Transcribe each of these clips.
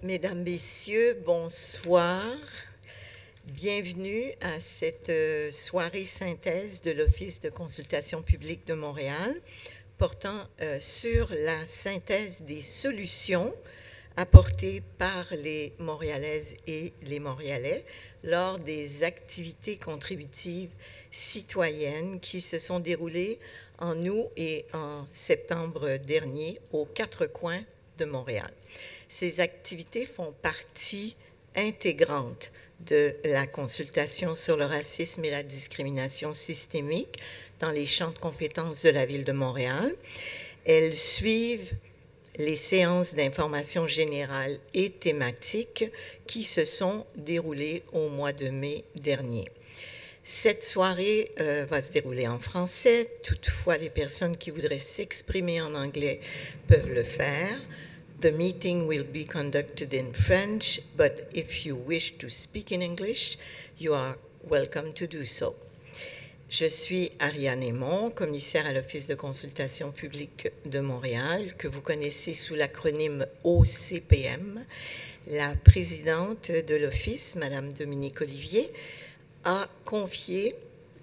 Mesdames, Messieurs, bonsoir. Bienvenue à cette soirée synthèse de l'Office de consultation publique de Montréal portant sur la synthèse des solutions apportées par les Montréalaises et les Montréalais lors des activités contributives citoyennes qui se sont déroulées en août et en septembre dernier aux quatre coins de Montréal. Ces activités font partie intégrante de la consultation sur le racisme et la discrimination systémique dans les champs de compétences de la Ville de Montréal. Elles suivent les séances d'information générale et thématiques qui se sont déroulées au mois de mai dernier. Cette soirée va se dérouler en français. Toutefois, les personnes qui voudraient s'exprimer en anglais peuvent le faire. The meeting will be conducted in French, but if you wish to speak in English, you are welcome to do so. Je suis Ariane Aymon, commissaire à l'Office de consultation publique de Montréal, que vous connaissez sous l'acronyme OCPM. La présidente de l'Office, Madame Dominique Olivier, a confié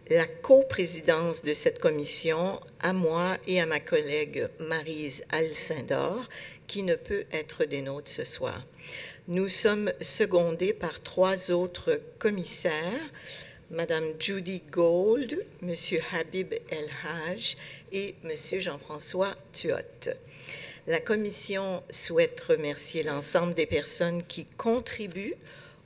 la coprésidence de cette commission à moi et à ma collègue Maryse Alcindor, qui ne peut être des nôtres ce soir. Nous sommes secondés par trois autres commissaires, Madame Judy Gold, Monsieur Habib El Haj et Monsieur Jean-François Tuot. La commission souhaite remercier l'ensemble des personnes qui contribuent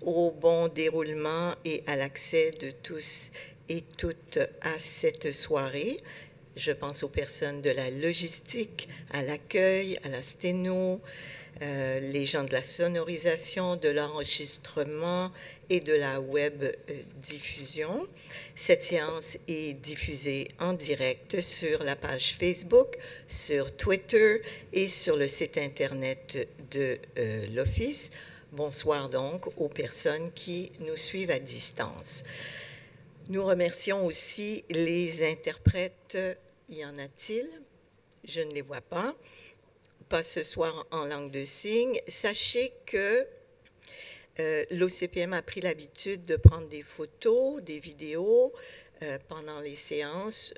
au bon déroulement et à l'accès de tous et toutes à cette soirée. Je pense aux personnes de la logistique, à l'accueil, à la sténo, les gens de la sonorisation, de l'enregistrement et de la web diffusion. Cette séance est diffusée en direct sur la page Facebook, sur Twitter et sur le site Internet de l'Office. Bonsoir donc aux personnes qui nous suivent à distance. Nous remercions aussi les interprètes. Y en a-t-il? Je ne les vois pas. Pas ce soir en langue de signes. Sachez que l'OCPM a pris l'habitude de prendre des photos, des vidéos pendant les séances,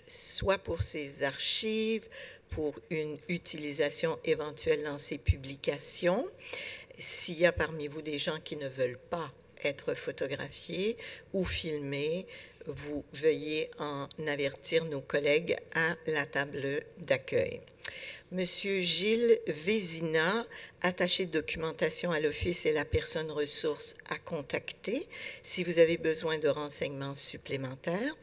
soit pour ses archives, pour une utilisation éventuelle dans ses publications. S'il y a parmi vous des gens qui ne veulent pas être photographiés ou filmés, vous veuillez en avertir nos collègues à la table d'accueil. Monsieur Gilles Vézina, attaché de documentation à l'Office, est la personne ressource à contacter si vous avez besoin de renseignements supplémentaires.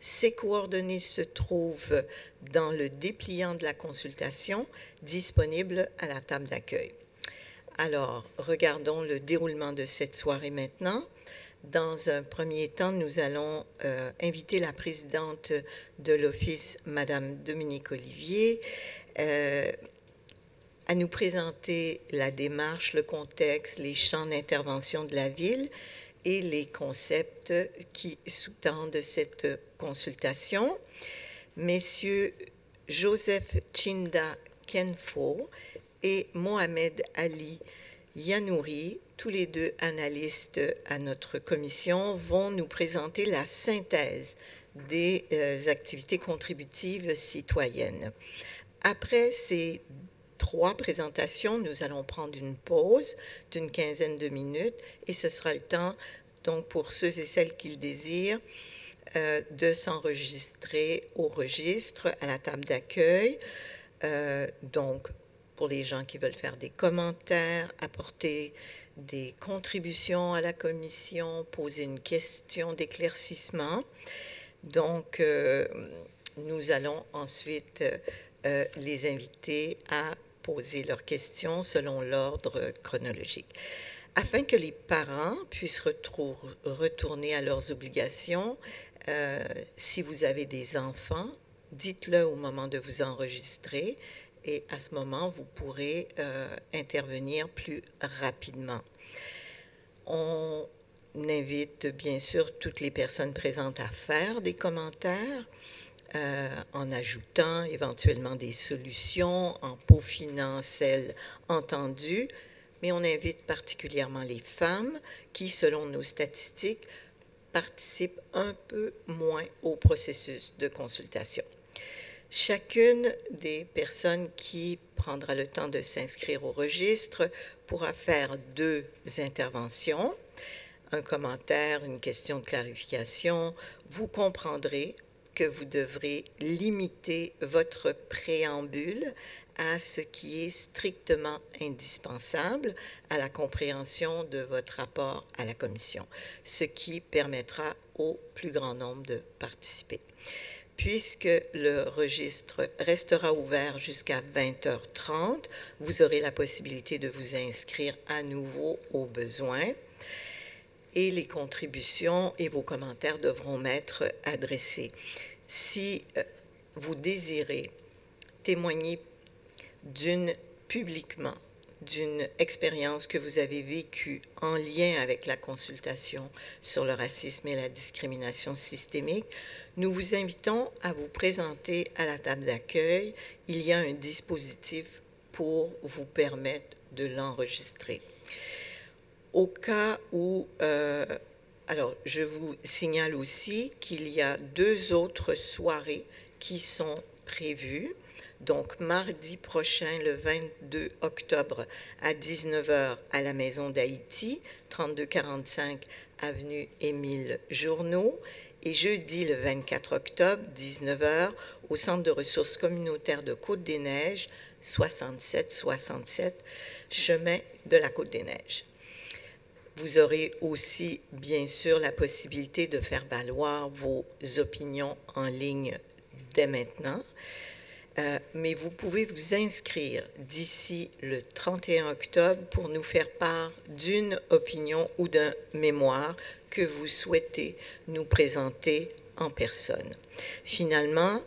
Ses coordonnées se trouvent dans le dépliant de la consultation disponible à la table d'accueil. Alors, regardons le déroulement de cette soirée maintenant. Dans un premier temps, nous allons inviter la présidente de l'Office, Madame Dominique Olivier, à nous présenter la démarche, le contexte, les champs d'intervention de la Ville et les concepts qui sous-tendent cette consultation. Messieurs Joseph Chinda Kenfo et Mohamed Ali Yanouri, tous les deux analystes à notre commission, vont nous présenter la synthèse des activités contributives citoyennes. Après ces trois présentations, nous allons prendre une pause d'une quinzaine de minutes et ce sera le temps, donc, pour ceux et celles qui le désirent, de s'enregistrer au registre à la table d'accueil. Donc, pour les gens qui veulent faire des commentaires, apporter des contributions à la commission, poser une question d'éclaircissement. Donc, nous allons ensuite les inviter à poser leurs questions selon l'ordre chronologique. Afin que les parents puissent retourner à leurs obligations, si vous avez des enfants, dites-le au moment de vous enregistrer et à ce moment, vous pourrez intervenir plus rapidement. On invite bien sûr toutes les personnes présentes à faire des commentaires en ajoutant éventuellement des solutions, en peaufinant celles entendues. mais on invite particulièrement les femmes qui, selon nos statistiques, participent un peu moins au processus de consultation. Chacune des personnes qui prendra le temps de s'inscrire au registre pourra faire 2 interventions, un commentaire, une question de clarification. Vous comprendrez que vous devrez limiter votre préambule à ce qui est strictement indispensable à la compréhension de votre rapport à la commission, ce qui permettra au plus grand nombre de participer. Puisque le registre restera ouvert jusqu'à 20h30, vous aurez la possibilité de vous inscrire à nouveau au besoin et les contributions et vos commentaires devront m'être adressés. Si vous désirez témoigner publiquement d'une expérience que vous avez vécue en lien avec la consultation sur le racisme et la discrimination systémique, nous vous invitons à vous présenter à la table d'accueil. Il y a un dispositif pour vous permettre de l'enregistrer. Au cas où, alors je vous signale aussi qu'il y a 2 autres soirées qui sont prévues. Donc, mardi prochain, le 22 octobre, à 19h, à la Maison d'Haïti, 3245 avenue Émile Journeau, et jeudi, le 24 octobre, 19h, au Centre de ressources communautaires de Côte-des-Neiges, 6767, chemin de la Côte-des-Neiges. Vous aurez aussi, bien sûr, la possibilité de faire valoir vos opinions en ligne dès maintenant. Mais vous pouvez vous inscrire d'ici le 31 octobre pour nous faire part d'une opinion ou d'un mémoire que vous souhaitez nous présenter en personne. Finalement,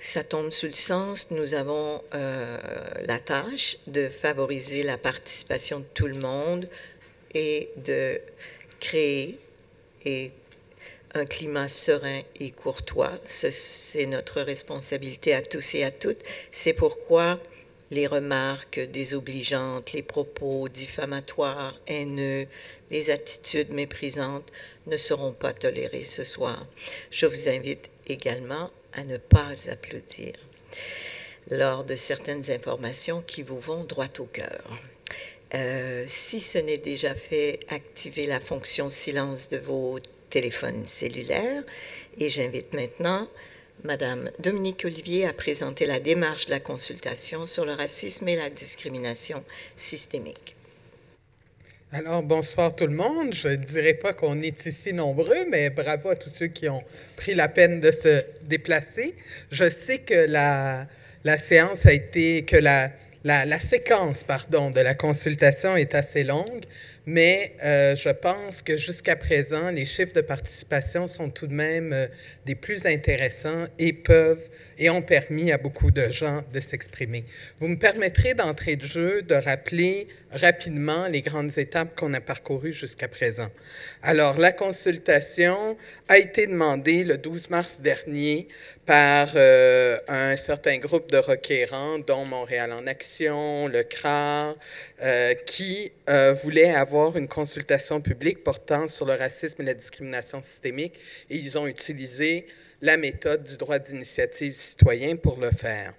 ça tombe sous le sens, nous avons la tâche de favoriser la participation de tout le monde et de créer un climat serein et courtois. C'est notre responsabilité à tous et à toutes. C'est pourquoi les remarques désobligeantes, les propos diffamatoires, haineux, les attitudes méprisantes ne seront pas tolérés ce soir. Je vous invite également à ne pas applaudir lors de certaines informations qui vous vont droit au cœur. Si ce n'est déjà fait, activez la fonction silence de vos téléphones cellulaires. Et j'invite maintenant Madame Dominique Olivier à présenter la démarche de la consultation sur le racisme et la discrimination systémique. Alors, bonsoir tout le monde. Je ne dirais pas qu'on est ici nombreux, mais bravo à tous ceux qui ont pris la peine de se déplacer. Je sais que la séance a été, que la séquence, pardon, de la consultation est assez longue, mais je pense que jusqu'à présent, les chiffres de participation sont tout de même des plus intéressants et ont permis à beaucoup de gens de s'exprimer. Vous me permettrez d'entrée de jeu de rappeler rapidement les grandes étapes qu'on a parcourues jusqu'à présent. Alors, la consultation a été demandée le 12 mars dernier par un certain groupe de requérants, dont Montréal en Action, le CRAR, qui voulaient avoir une consultation publique portant sur le racisme et la discrimination systémique, et ils ont utilisé la méthode du droit d'initiative citoyen pour le faire.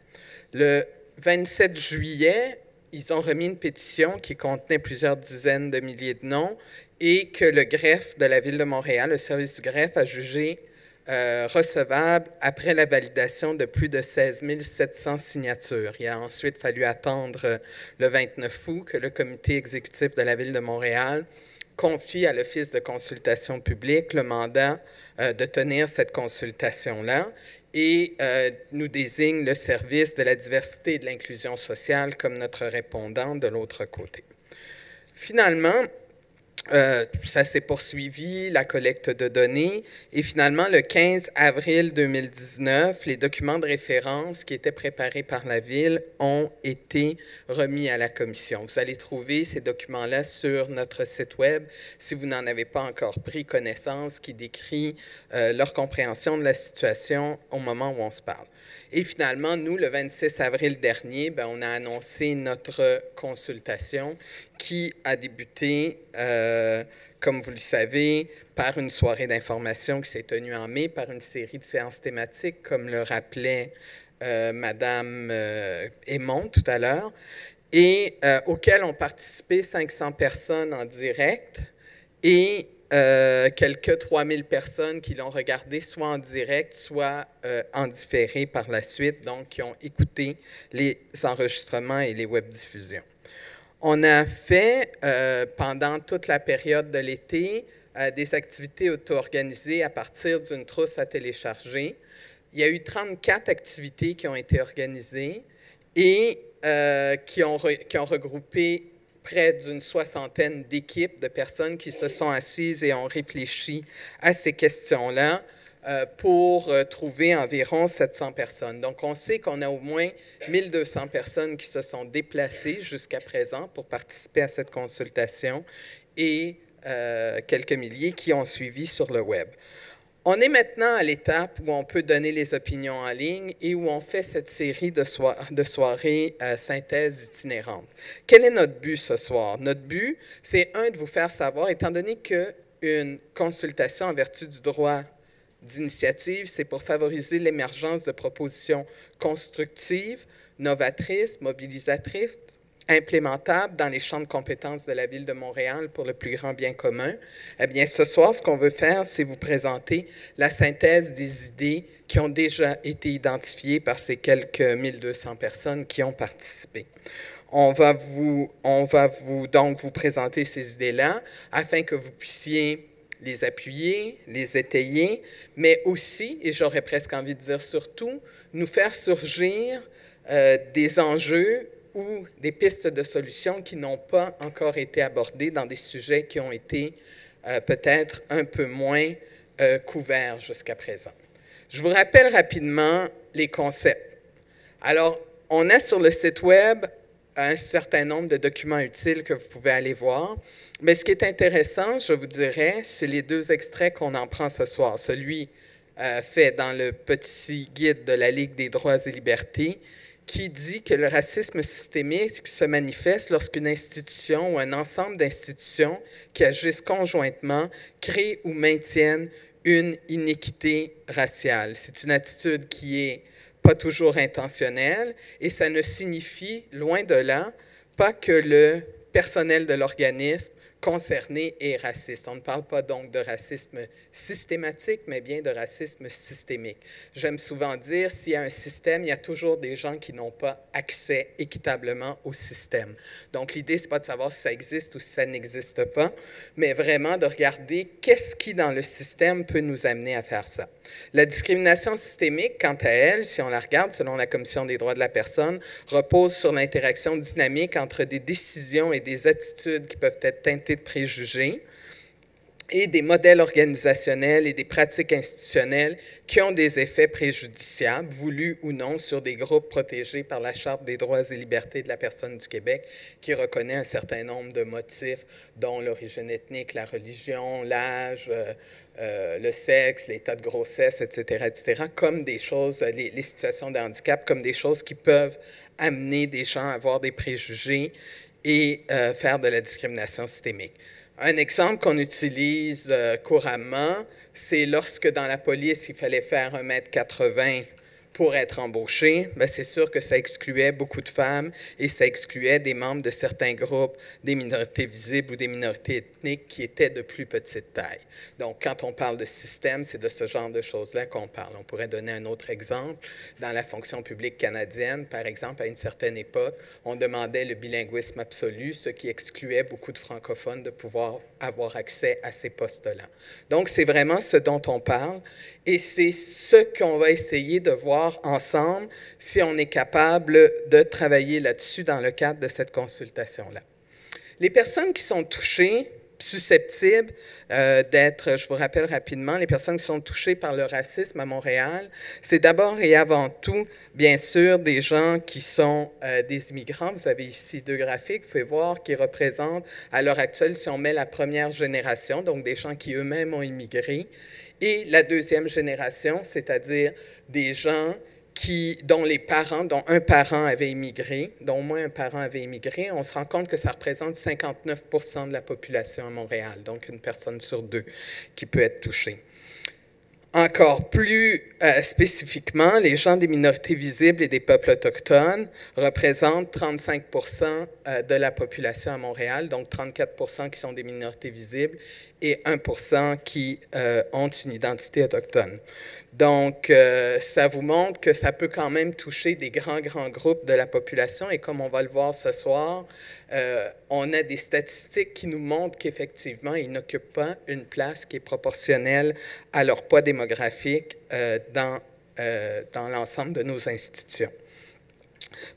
Le 27 juillet, ils ont remis une pétition qui contenait plusieurs dizaines de milliers de noms et que le greffe de la Ville de Montréal, le service du greffe, a jugé recevable après la validation de plus de 16 700 signatures. Il a ensuite fallu attendre le 29 août que le comité exécutif de la Ville de Montréal confie à l'Office de consultation publique le mandat de tenir cette consultation-là et nous désigne le service de la diversité et de l'inclusion sociale comme notre répondant de l'autre côté. Finalement, Ça s'est poursuivi, la collecte de données, et finalement, le 15 avril 2019, les documents de référence qui étaient préparés par la Ville ont été remis à la Commission. Vous allez trouver ces documents-là sur notre site Web, si vous n'en avez pas encore pris connaissance, qui décrit leur compréhension de la situation au moment où on se parle. Et finalement, nous, le 26 avril dernier, on a annoncé notre consultation qui a débuté, comme vous le savez, par une soirée d'information qui s'est tenue en mai, par une série de séances thématiques, comme le rappelait Madame Aymon tout à l'heure, et auxquelles ont participé 500 personnes en direct et quelques 3000 personnes qui l'ont regardé soit en direct, soit en différé par la suite, donc qui ont écouté les enregistrements et les webdiffusions. On a fait, pendant toute la période de l'été, des activités auto-organisées à partir d'une trousse à télécharger. Il y a eu 34 activités qui ont été organisées et qui ont regroupé près d'une soixantaine d'équipes de personnes qui se sont assises et ont réfléchi à ces questions-là pour trouver environ 700 personnes. Donc, on sait qu'on a au moins 1200 personnes qui se sont déplacées jusqu'à présent pour participer à cette consultation et quelques milliers qui ont suivi sur le web. On est maintenant à l'étape où on peut donner les opinions en ligne et où on fait cette série de soirées synthèse itinérantes. Quel est notre but ce soir? Notre but, c'est de vous faire savoir, étant donné qu'une consultation en vertu du droit d'initiative, c'est pour favoriser l'émergence de propositions constructives, novatrices, mobilisatrices, implémentables dans les champs de compétences de la Ville de Montréal pour le plus grand bien commun. Eh bien, ce soir, ce qu'on veut faire, c'est vous présenter la synthèse des idées qui ont déjà été identifiées par ces quelques 1200 personnes qui ont participé. On va donc vous présenter ces idées-là afin que vous puissiez les appuyer, les étayer, mais aussi, et j'aurais presque envie de dire surtout, nous faire surgir des enjeux ou des pistes de solutions qui n'ont pas encore été abordées dans des sujets qui ont été peut-être un peu moins couverts jusqu'à présent. Je vous rappelle rapidement les concepts. Alors, on a sur le site Web un certain nombre de documents utiles que vous pouvez aller voir, mais ce qui est intéressant, je vous dirais, c'est les deux extraits qu'on en prend ce soir. Celui fait dans le petit guide de la Ligue des droits et libertés, qui dit que le racisme systémique se manifeste lorsqu'une institution ou un ensemble d'institutions qui agissent conjointement créent ou maintiennent une inéquité raciale. C'est une attitude qui est pas toujours intentionnelle et ça ne signifie, loin de là, pas que le personnel de l'organisme concerné est raciste. On ne parle pas donc de racisme systématique, mais bien de racisme systémique. J'aime souvent dire, s'il y a un système, il y a toujours des gens qui n'ont pas accès équitablement au système. Donc, l'idée, ce n'est pas de savoir si ça existe ou si ça n'existe pas, mais vraiment de regarder qu'est-ce qui, dans le système, peut nous amener à faire ça. La discrimination systémique, quant à elle, si on la regarde selon la Commission des droits de la personne, repose sur l'interaction dynamique entre des décisions et des attitudes qui peuvent être teintées de préjugés et des modèles organisationnels et des pratiques institutionnelles qui ont des effets préjudiciables, voulus ou non, sur des groupes protégés par la Charte des droits et libertés de la personne du Québec, qui reconnaît un certain nombre de motifs, dont l'origine ethnique, la religion, l'âge, le sexe, l'état de grossesse, etc., comme des choses, les situations de handicap, comme des choses qui peuvent amener des gens à avoir des préjugés et faire de la discrimination systémique. Un exemple qu'on utilise couramment, c'est lorsque dans la police, il fallait faire 1,80 m pour être embauché, bien, c'est sûr que ça excluait beaucoup de femmes et ça excluait des membres de certains groupes, des minorités visibles ou des minorités ethniques qui étaient de plus petite taille. Donc, quand on parle de système, c'est de ce genre de choses-là qu'on parle. On pourrait donner un autre exemple. Dans la fonction publique canadienne, par exemple, à une certaine époque, on demandait le bilinguisme absolu, ce qui excluait beaucoup de francophones de pouvoir avoir accès à ces postes-là. Donc, c'est vraiment ce dont on parle et c'est ce qu'on va essayer de voir ensemble si on est capable de travailler là-dessus dans le cadre de cette consultation-là. Les personnes qui sont touchées susceptibles d'être, je vous rappelle rapidement, les personnes qui sont touchées par le racisme à Montréal, c'est d'abord et avant tout, bien sûr, des gens qui sont des immigrants. Vous avez ici 2 graphiques, vous pouvez voir, qui représentent, à l'heure actuelle, si on met la première génération, donc des gens qui eux-mêmes ont immigré, et la deuxième génération, c'est-à-dire des gens dont un parent avait immigré, dont au moins un parent avait immigré. On se rend compte que ça représente 59 % de la population à Montréal, donc une personne sur 2 qui peut être touchée. Encore plus spécifiquement, les gens des minorités visibles et des peuples autochtones représentent 35 % de la population à Montréal, donc 34 % qui sont des minorités visibles et 1 % qui ont une identité autochtone. Donc, ça vous montre que ça peut quand même toucher des grands groupes de la population. Et comme on va le voir ce soir, on a des statistiques qui nous montrent qu'effectivement, ils n'occupent pas une place qui est proportionnelle à leur poids démographique dans l'ensemble de nos institutions.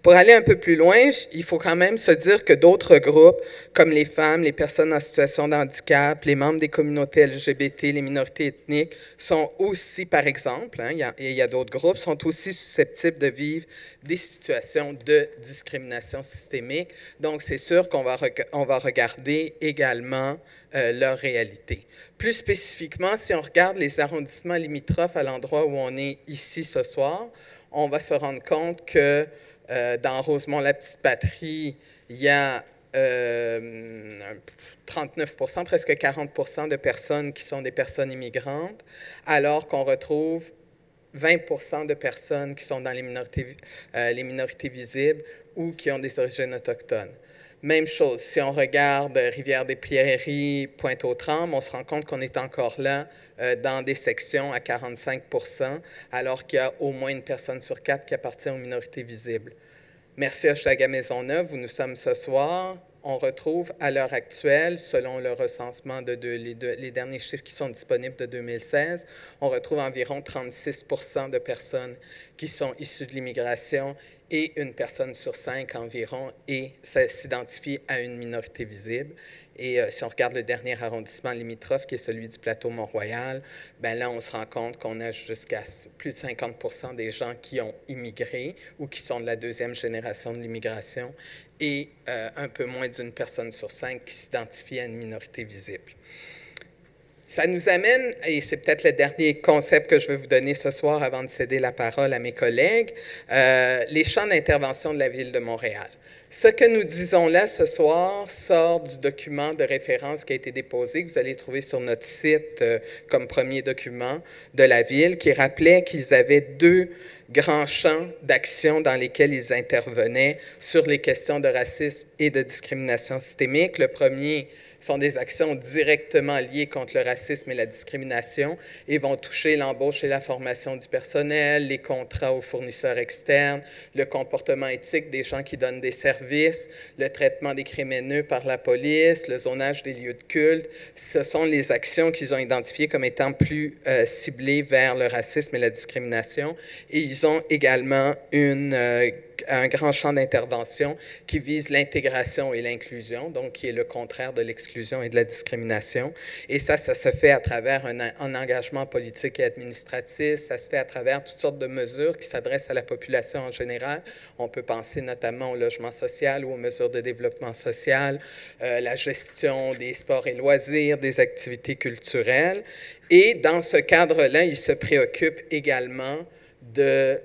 Pour aller un peu plus loin, il faut quand même se dire que d'autres groupes, comme les femmes, les personnes en situation de handicap, les membres des communautés LGBT, les minorités ethniques, sont aussi, par exemple, il y a d'autres groupes, sont aussi susceptibles de vivre des situations de discrimination systémique. Donc, c'est sûr qu'on va regarder également leur réalité. Plus spécifiquement, si on regarde les arrondissements limitrophes à l'endroit où on est ici ce soir, on va se rendre compte que dans Rosemont-la-Petite-Patrie, il y a 39 %, presque 40 % de personnes qui sont des personnes immigrantes, alors qu'on retrouve 20 % de personnes qui sont dans les minorités visibles ou qui ont des origines autochtones. Même chose, si on regarde Rivière-des-Prairies, Pointe-aux-Trembles, on se rend compte qu'on est encore là dans des sections à 45 %, alors qu'il y a au moins une personne sur 4 qui appartient aux minorités visibles. Merci Hochelaga-Maisonneuve, où nous sommes ce soir. On retrouve à l'heure actuelle, selon le recensement les derniers chiffres qui sont disponibles de 2016, on retrouve environ 36 % de personnes qui sont issues de l'immigration et une personne sur 5 environ s'identifie à une minorité visible. Et si on regarde le dernier arrondissement limitrophe, qui est celui du plateau Mont-Royal, bien là, on se rend compte qu'on a jusqu'à plus de 50 % des gens qui ont immigré ou qui sont de la 2e génération de l'immigration et un peu moins d'une personne sur 5 qui s'identifie à une minorité visible. Ça nous amène, et c'est peut-être le dernier concept que je vais vous donner ce soir avant de céder la parole à mes collègues, les champs d'intervention de la Ville de Montréal. Ce que nous disons là ce soir sort du document de référence qui a été déposé, que vous allez trouver sur notre site comme premier document de la Ville, qui rappelait qu'ils avaient 2 grands champs d'action dans lesquels ils intervenaient sur les questions de racisme et de discrimination systémique. Le premier sont des actions directement liées contre le racisme et la discrimination et vont toucher l'embauche et la formation du personnel, les contrats aux fournisseurs externes, le comportement éthique des gens qui donnent des services, le traitement des criminels par la police, le zonage des lieux de culte. Ce sont les actions qu'ils ont identifiées comme étant plus ciblées vers le racisme et la discrimination. Et ils ont également un grand champ d'intervention qui vise l'intégration et l'inclusion, donc qui est le contraire de l'exclusion et de la discrimination. Et ça se fait à travers un engagement politique et administratif, ça se fait à travers toutes sortes de mesures qui s'adressent à la population en général. On peut penser notamment au logement social ou aux mesures de développement social, la gestion des sports et loisirs, des activités culturelles. Et dans ce cadre-là, il se préoccupe également de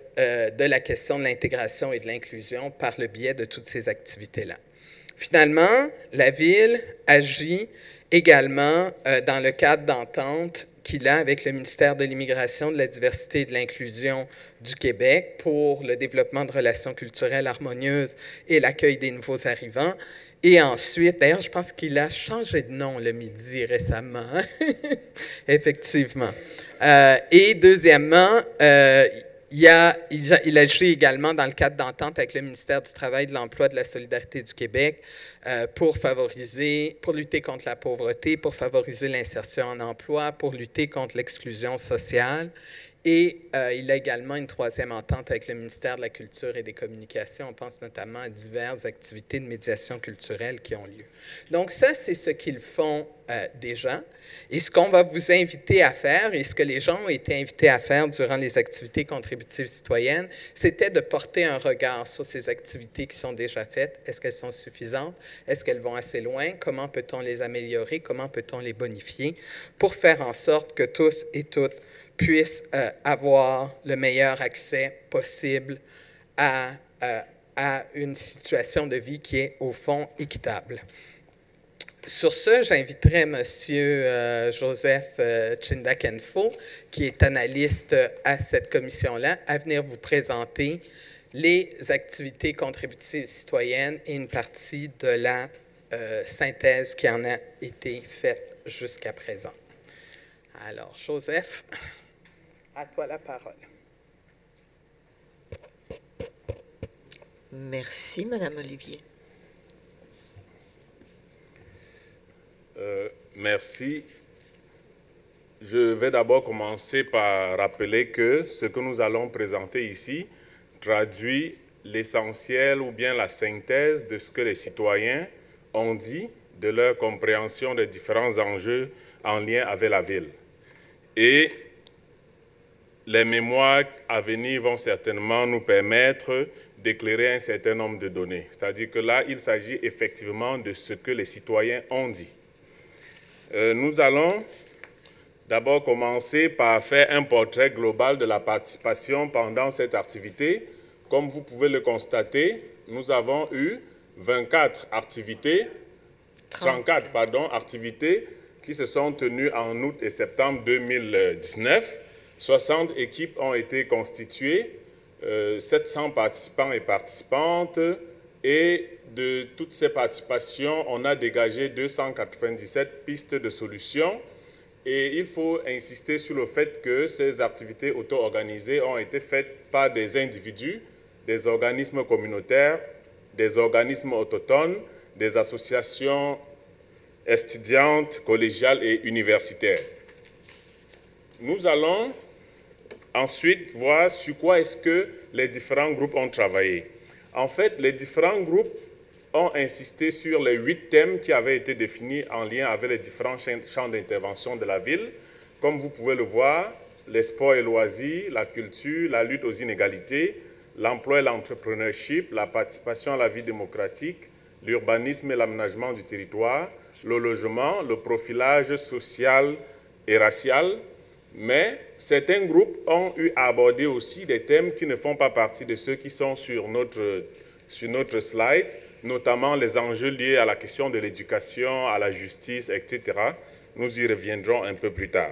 la question de l'intégration et de l'inclusion par le biais de toutes ces activités-là. Finalement, la Ville agit également dans le cadre d'entente qu'il a avec le ministère de l'Immigration, de la Diversité et de l'Inclusion du Québec pour le développement de relations culturelles harmonieuses et l'accueil des nouveaux arrivants. Et ensuite, d'ailleurs, je pense qu'il a changé de nom le midi récemment, effectivement. Et deuxièmement, il agit également dans le cadre d'entente avec le ministère du Travail, de l'Emploi et de la Solidarité du Québec pour lutter contre la pauvreté, pour favoriser l'insertion en emploi, pour lutter contre l'exclusion sociale. Et il a également une troisième entente avec le ministère de la Culture et des Communications. On pense notamment à diverses activités de médiation culturelle qui ont lieu. Donc ça, c'est ce qu'ils font déjà. Et ce qu'on va vous inviter à faire, et ce que les gens ont été invités à faire durant les activités contributives citoyennes, c'était de porter un regard sur ces activités qui sont déjà faites. Est-ce qu'elles sont suffisantes? Est-ce qu'elles vont assez loin? Comment peut-on les améliorer? Comment peut-on les bonifier pour faire en sorte que tous et toutes puissent avoir le meilleur accès possible à une situation de vie qui est, au fond, équitable. Sur ce, j'inviterai M. Joseph Chindakenfo, qui est analyste à cette commission-là, à venir vous présenter les activités contributives citoyennes et une partie de la synthèse qui en a été faite jusqu'à présent. Alors, Joseph, à toi la parole. Merci, Madame Olivier. Merci. Je vais d'abord commencer par rappeler que ce que nous allons présenter ici traduit l'essentiel ou bien la synthèse de ce que les citoyens ont dit, de leur compréhension des différents enjeux en lien avec la ville. Et les mémoires à venir vont certainement nous permettre d'éclairer un certain nombre de données. C'est-à-dire que là, il s'agit effectivement de ce que les citoyens ont dit. Nous allons d'abord commencer par faire un portrait global de la participation pendant cette activité. Comme vous pouvez le constater, nous avons eu 34 activités, 34 activités qui se sont tenues en août et septembre 2019. 60 équipes ont été constituées, 700 participants et participantes, et de toutes ces participations, on a dégagé 297 pistes de solutions. Et il faut insister sur le fait que ces activités auto-organisées ont été faites par des individus, des organismes communautaires, des organismes autochtones, des associations étudiantes, collégiales et universitaires. Nous allons ensuite voir sur quoi est-ce que les différents groupes ont travaillé. En fait, les différents groupes ont insisté sur les 8 thèmes qui avaient été définis en lien avec les différents champs d'intervention de la ville. Comme vous pouvez le voir, les sports et loisirs, la culture, la lutte aux inégalités, l'emploi et l'entrepreneurship, la participation à la vie démocratique, l'urbanisme et l'aménagement du territoire, le logement, le profilage social et racial. Mais certains groupes ont eu à aborder aussi des thèmes qui ne font pas partie de ceux qui sont sur notre slide, notamment les enjeux liés à la question de l'éducation, à la justice, etc. Nous y reviendrons un peu plus tard.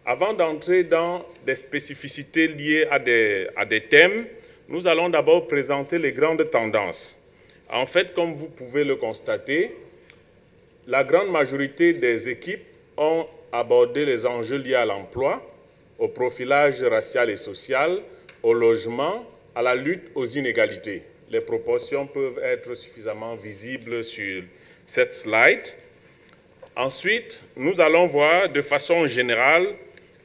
Avant d'entrer dans des spécificités liées à des thèmes, nous allons d'abord présenter les grandes tendances. En fait, comme vous pouvez le constater, la grande majorité des équipes ont abordé les enjeux liés à l'emploi, au profilage racial et social, au logement, à la lutte aux inégalités. Les proportions peuvent être suffisamment visibles sur cette slide. Ensuite, nous allons voir de façon générale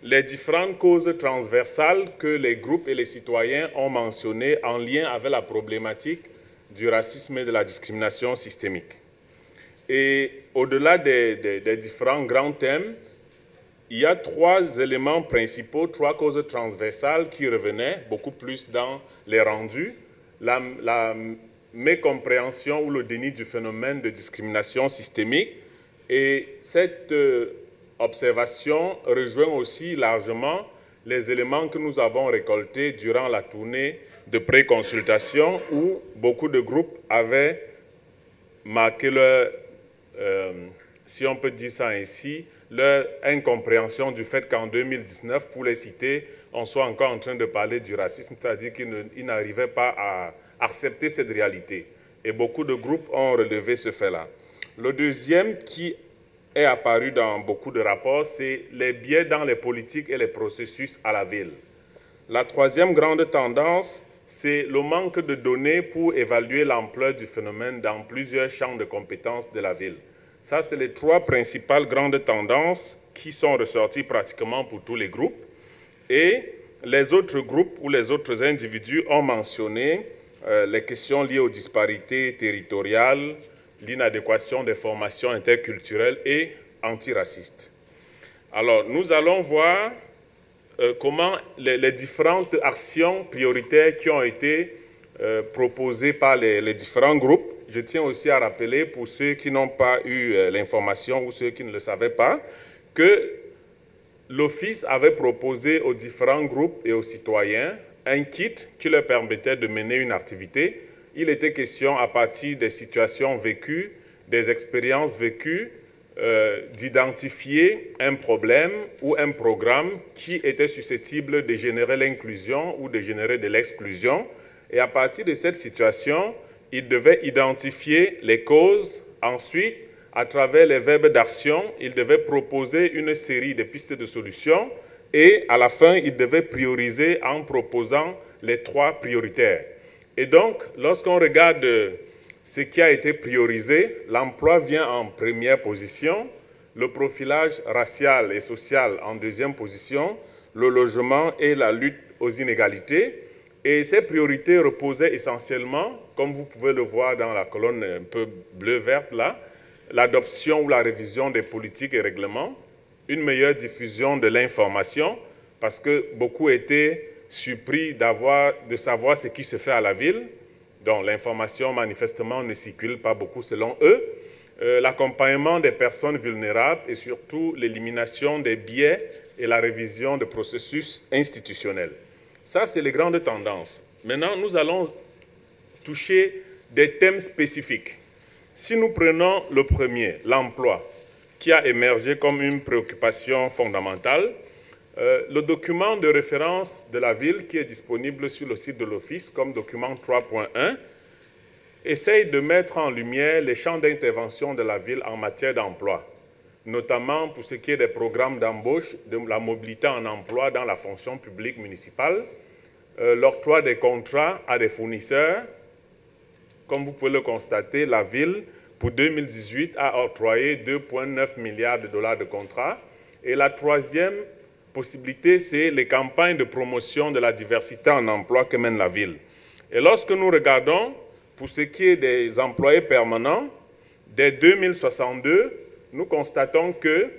les différentes causes transversales que les groupes et les citoyens ont mentionnées en lien avec la problématique du racisme et de la discrimination systémique. Et au-delà des différents grands thèmes, il y a 3 éléments principaux, 3 causes transversales qui revenaient beaucoup plus dans les rendus. La mécompréhension ou le déni du phénomène de discrimination systémique. Et cette observation rejoint aussi largement les éléments que nous avons récoltés durant la tournée de pré-consultation où beaucoup de groupes avaient marqué leur, si on peut dire ça ainsi, leur incompréhension du fait qu'en 2019, pour les citer, on soit encore en train de parler du racisme, c'est-à-dire qu'ils n'arrivaient pas à accepter cette réalité. Et beaucoup de groupes ont relevé ce fait-là. Le deuxième qui est apparu dans beaucoup de rapports, c'est les biais dans les politiques et les processus à la ville. La troisième grande tendance, c'est le manque de données pour évaluer l'ampleur du phénomène dans plusieurs champs de compétences de la ville. Ça, c'est les 3 principales grandes tendances qui sont ressorties pratiquement pour tous les groupes. Et les autres groupes ou les autres individus ont mentionné les questions liées aux disparités territoriales, l'inadéquation des formations interculturelles et antiracistes. Alors, nous allons voir comment les différentes actions prioritaires qui ont été proposées par les différents groupes. Je tiens aussi à rappeler, pour ceux qui n'ont pas eu l'information ou ceux qui ne le savaient pas, que l'Office avait proposé aux différents groupes et aux citoyens un kit qui leur permettait de mener une activité. Il était question, à partir des situations vécues, des expériences vécues, d'identifier un problème ou un programme qui était susceptible de générer l'inclusion ou de générer de l'exclusion. Et à partir de cette situation, il devait identifier les causes. Ensuite, à travers les verbes d'action, il devait proposer une série de pistes de solutions et à la fin, il devait prioriser en proposant les 3 prioritaires. Et donc, lorsqu'on regarde ce qui a été priorisé, l'emploi vient en première position, le profilage racial et social en deuxième position, le logement et la lutte aux inégalités. Et ces priorités reposaient essentiellement, comme vous pouvez le voir dans la colonne un peu bleu-verte là, l'adoption ou la révision des politiques et règlements, une meilleure diffusion de l'information, parce que beaucoup étaient surpris de savoir ce qui se fait à la ville, donc l'information manifestement ne circule pas beaucoup selon eux, l'accompagnement des personnes vulnérables et surtout l'élimination des biais et la révision de processus institutionnels. Ça, c'est les grandes tendances. Maintenant, nous allons toucher des thèmes spécifiques. Si nous prenons le premier, l'emploi, qui a émergé comme une préoccupation fondamentale, le document de référence de la ville qui est disponible sur le site de l'Office comme document 3.1 essaye de mettre en lumière les champs d'intervention de la ville en matière d'emploi, notamment pour ce qui est des programmes d'embauche, de la mobilité en emploi dans la fonction publique municipale, l'octroi des contrats à des fournisseurs. Comme vous pouvez le constater, la ville, pour 2018, a octroyé 2,9 milliards de dollars de contrats. Et la troisième possibilité, c'est les campagnes de promotion de la diversité en emploi que mène la ville. Et lorsque nous regardons, pour ce qui est des employés permanents, dès 2062, nous constatons que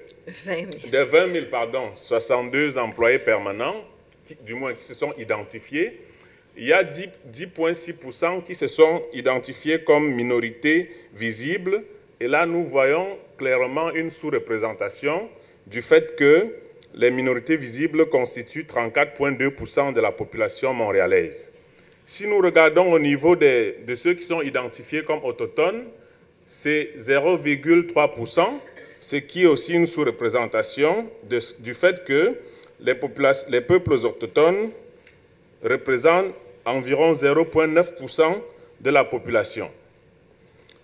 de 20 000, 62 employés permanents, du moins qui se sont identifiés, il y a 10,6% qui se sont identifiés comme minorités visibles. Et là, nous voyons clairement une sous-représentation du fait que les minorités visibles constituent 34,2% de la population montréalaise. Si nous regardons au niveau de ceux qui sont identifiés comme autochtones, c'est 0,3%, ce qui est aussi une sous-représentation du fait que les peuples autochtones représentent environ 0,9% de la population.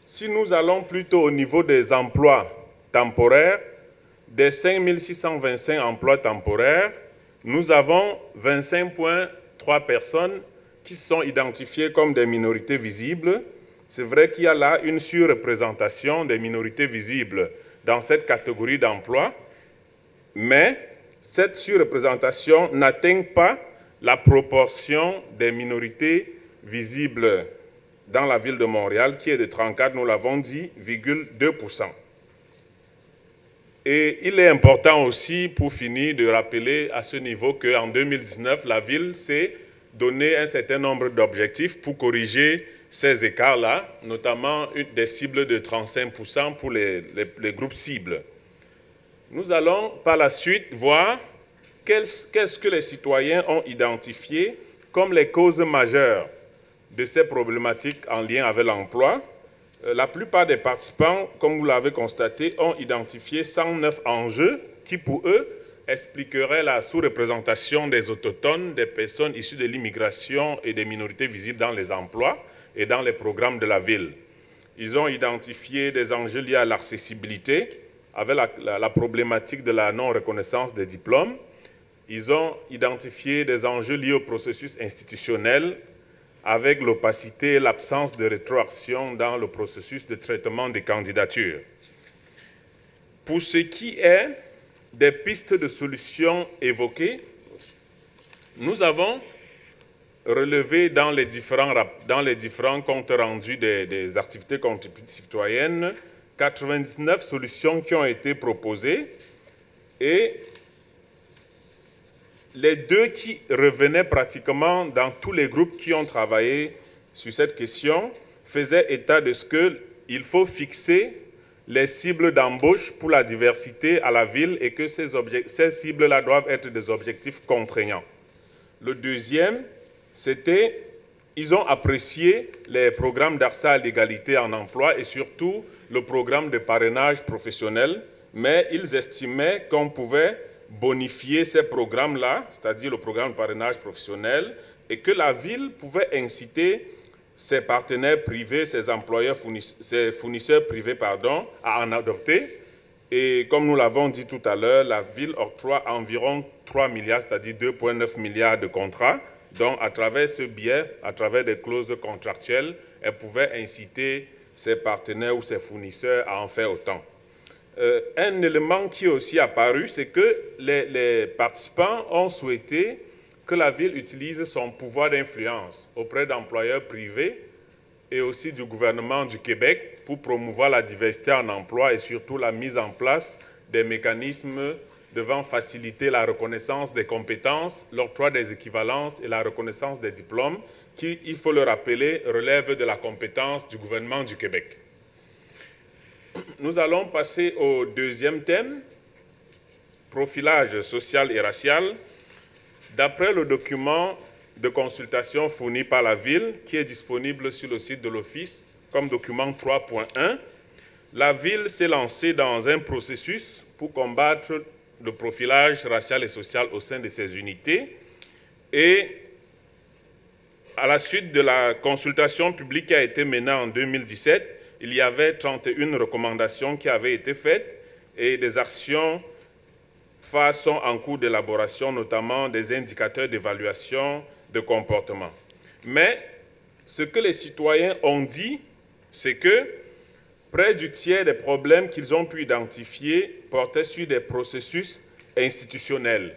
Si nous allons plutôt au niveau des emplois temporaires, des 5 625 emplois temporaires, nous avons 25,3 personnes qui sont identifiées comme des minorités visibles. C'est vrai qu'il y a là une surreprésentation des minorités visibles dans cette catégorie d'emploi, mais cette surreprésentation n'atteint pas la proportion des minorités visibles dans la ville de Montréal, qui est de 34, nous l'avons dit, 2%. Et il est important aussi, pour finir, de rappeler à ce niveau qu'en 2019, la ville s'est donné un certain nombre d'objectifs pour corriger ces écarts-là, notamment des cibles de 35% pour les groupes cibles. Nous allons par la suite voir qu'est-ce que les citoyens ont identifié comme les causes majeures de ces problématiques en lien avec l'emploi. La plupart des participants, comme vous l'avez constaté, ont identifié 109 enjeux qui, pour eux, expliqueraient la sous-représentation des autochtones, des personnes issues de l'immigration et des minorités visibles dans les emplois et dans les programmes de la ville. Ils ont identifié des enjeux liés à l'accessibilité, avec la problématique de la non-reconnaissance des diplômes. Ils ont identifié des enjeux liés au processus institutionnel, avec l'opacité et l'absence de rétroaction dans le processus de traitement des candidatures. Pour ce qui est des pistes de solutions évoquées, Nous avons relevé dans les différents comptes rendus des activités contributives citoyennes 99 solutions qui ont été proposées et les deux qui revenaient pratiquement dans tous les groupes qui ont travaillé sur cette question faisaient état de ce qu'il faut fixer les cibles d'embauche pour la diversité à la ville et que ces cibles-là doivent être des objectifs contraignants. Le deuxième, c'était, ils ont apprécié les programmes d'accès à l'égalité en emploi et surtout le programme de parrainage professionnel, mais ils estimaient qu'on pouvait bonifier ces programmes-là, c'est-à-dire le programme de parrainage professionnel, et que la ville pouvait inciter ses partenaires privés, ses employeurs, ses fournisseurs privés, à en adopter. Et comme nous l'avons dit tout à l'heure, la ville octroie environ 3 milliards, c'est-à-dire 2,9 milliards de contrats. Donc, à travers ce biais, à travers des clauses contractuelles, elle pouvait inciter ses partenaires ou ses fournisseurs à en faire autant. Un élément qui est aussi apparu, c'est que les participants ont souhaité que la ville utilise son pouvoir d'influence auprès d'employeurs privés et aussi du gouvernement du Québec pour promouvoir la diversité en emploi et surtout la mise en place des mécanismes devant faciliter la reconnaissance des compétences, l'octroi des équivalences et la reconnaissance des diplômes qui, il faut le rappeler, relèvent de la compétence du gouvernement du Québec. Nous allons passer au deuxième thème, profilage social et racial. D'après le document de consultation fourni par la ville, qui est disponible sur le site de l'Office comme document 3.1, la ville s'est lancée dans un processus pour combattre le profilage racial et social au sein de ses unités. Et à la suite de la consultation publique qui a été menée en 2017, il y avait 31 recommandations qui avaient été faites et des actions phares sont en cours d'élaboration, notamment des indicateurs d'évaluation de comportement. Mais ce que les citoyens ont dit, c'est que près du tiers des problèmes qu'ils ont pu identifier portaient sur des processus institutionnels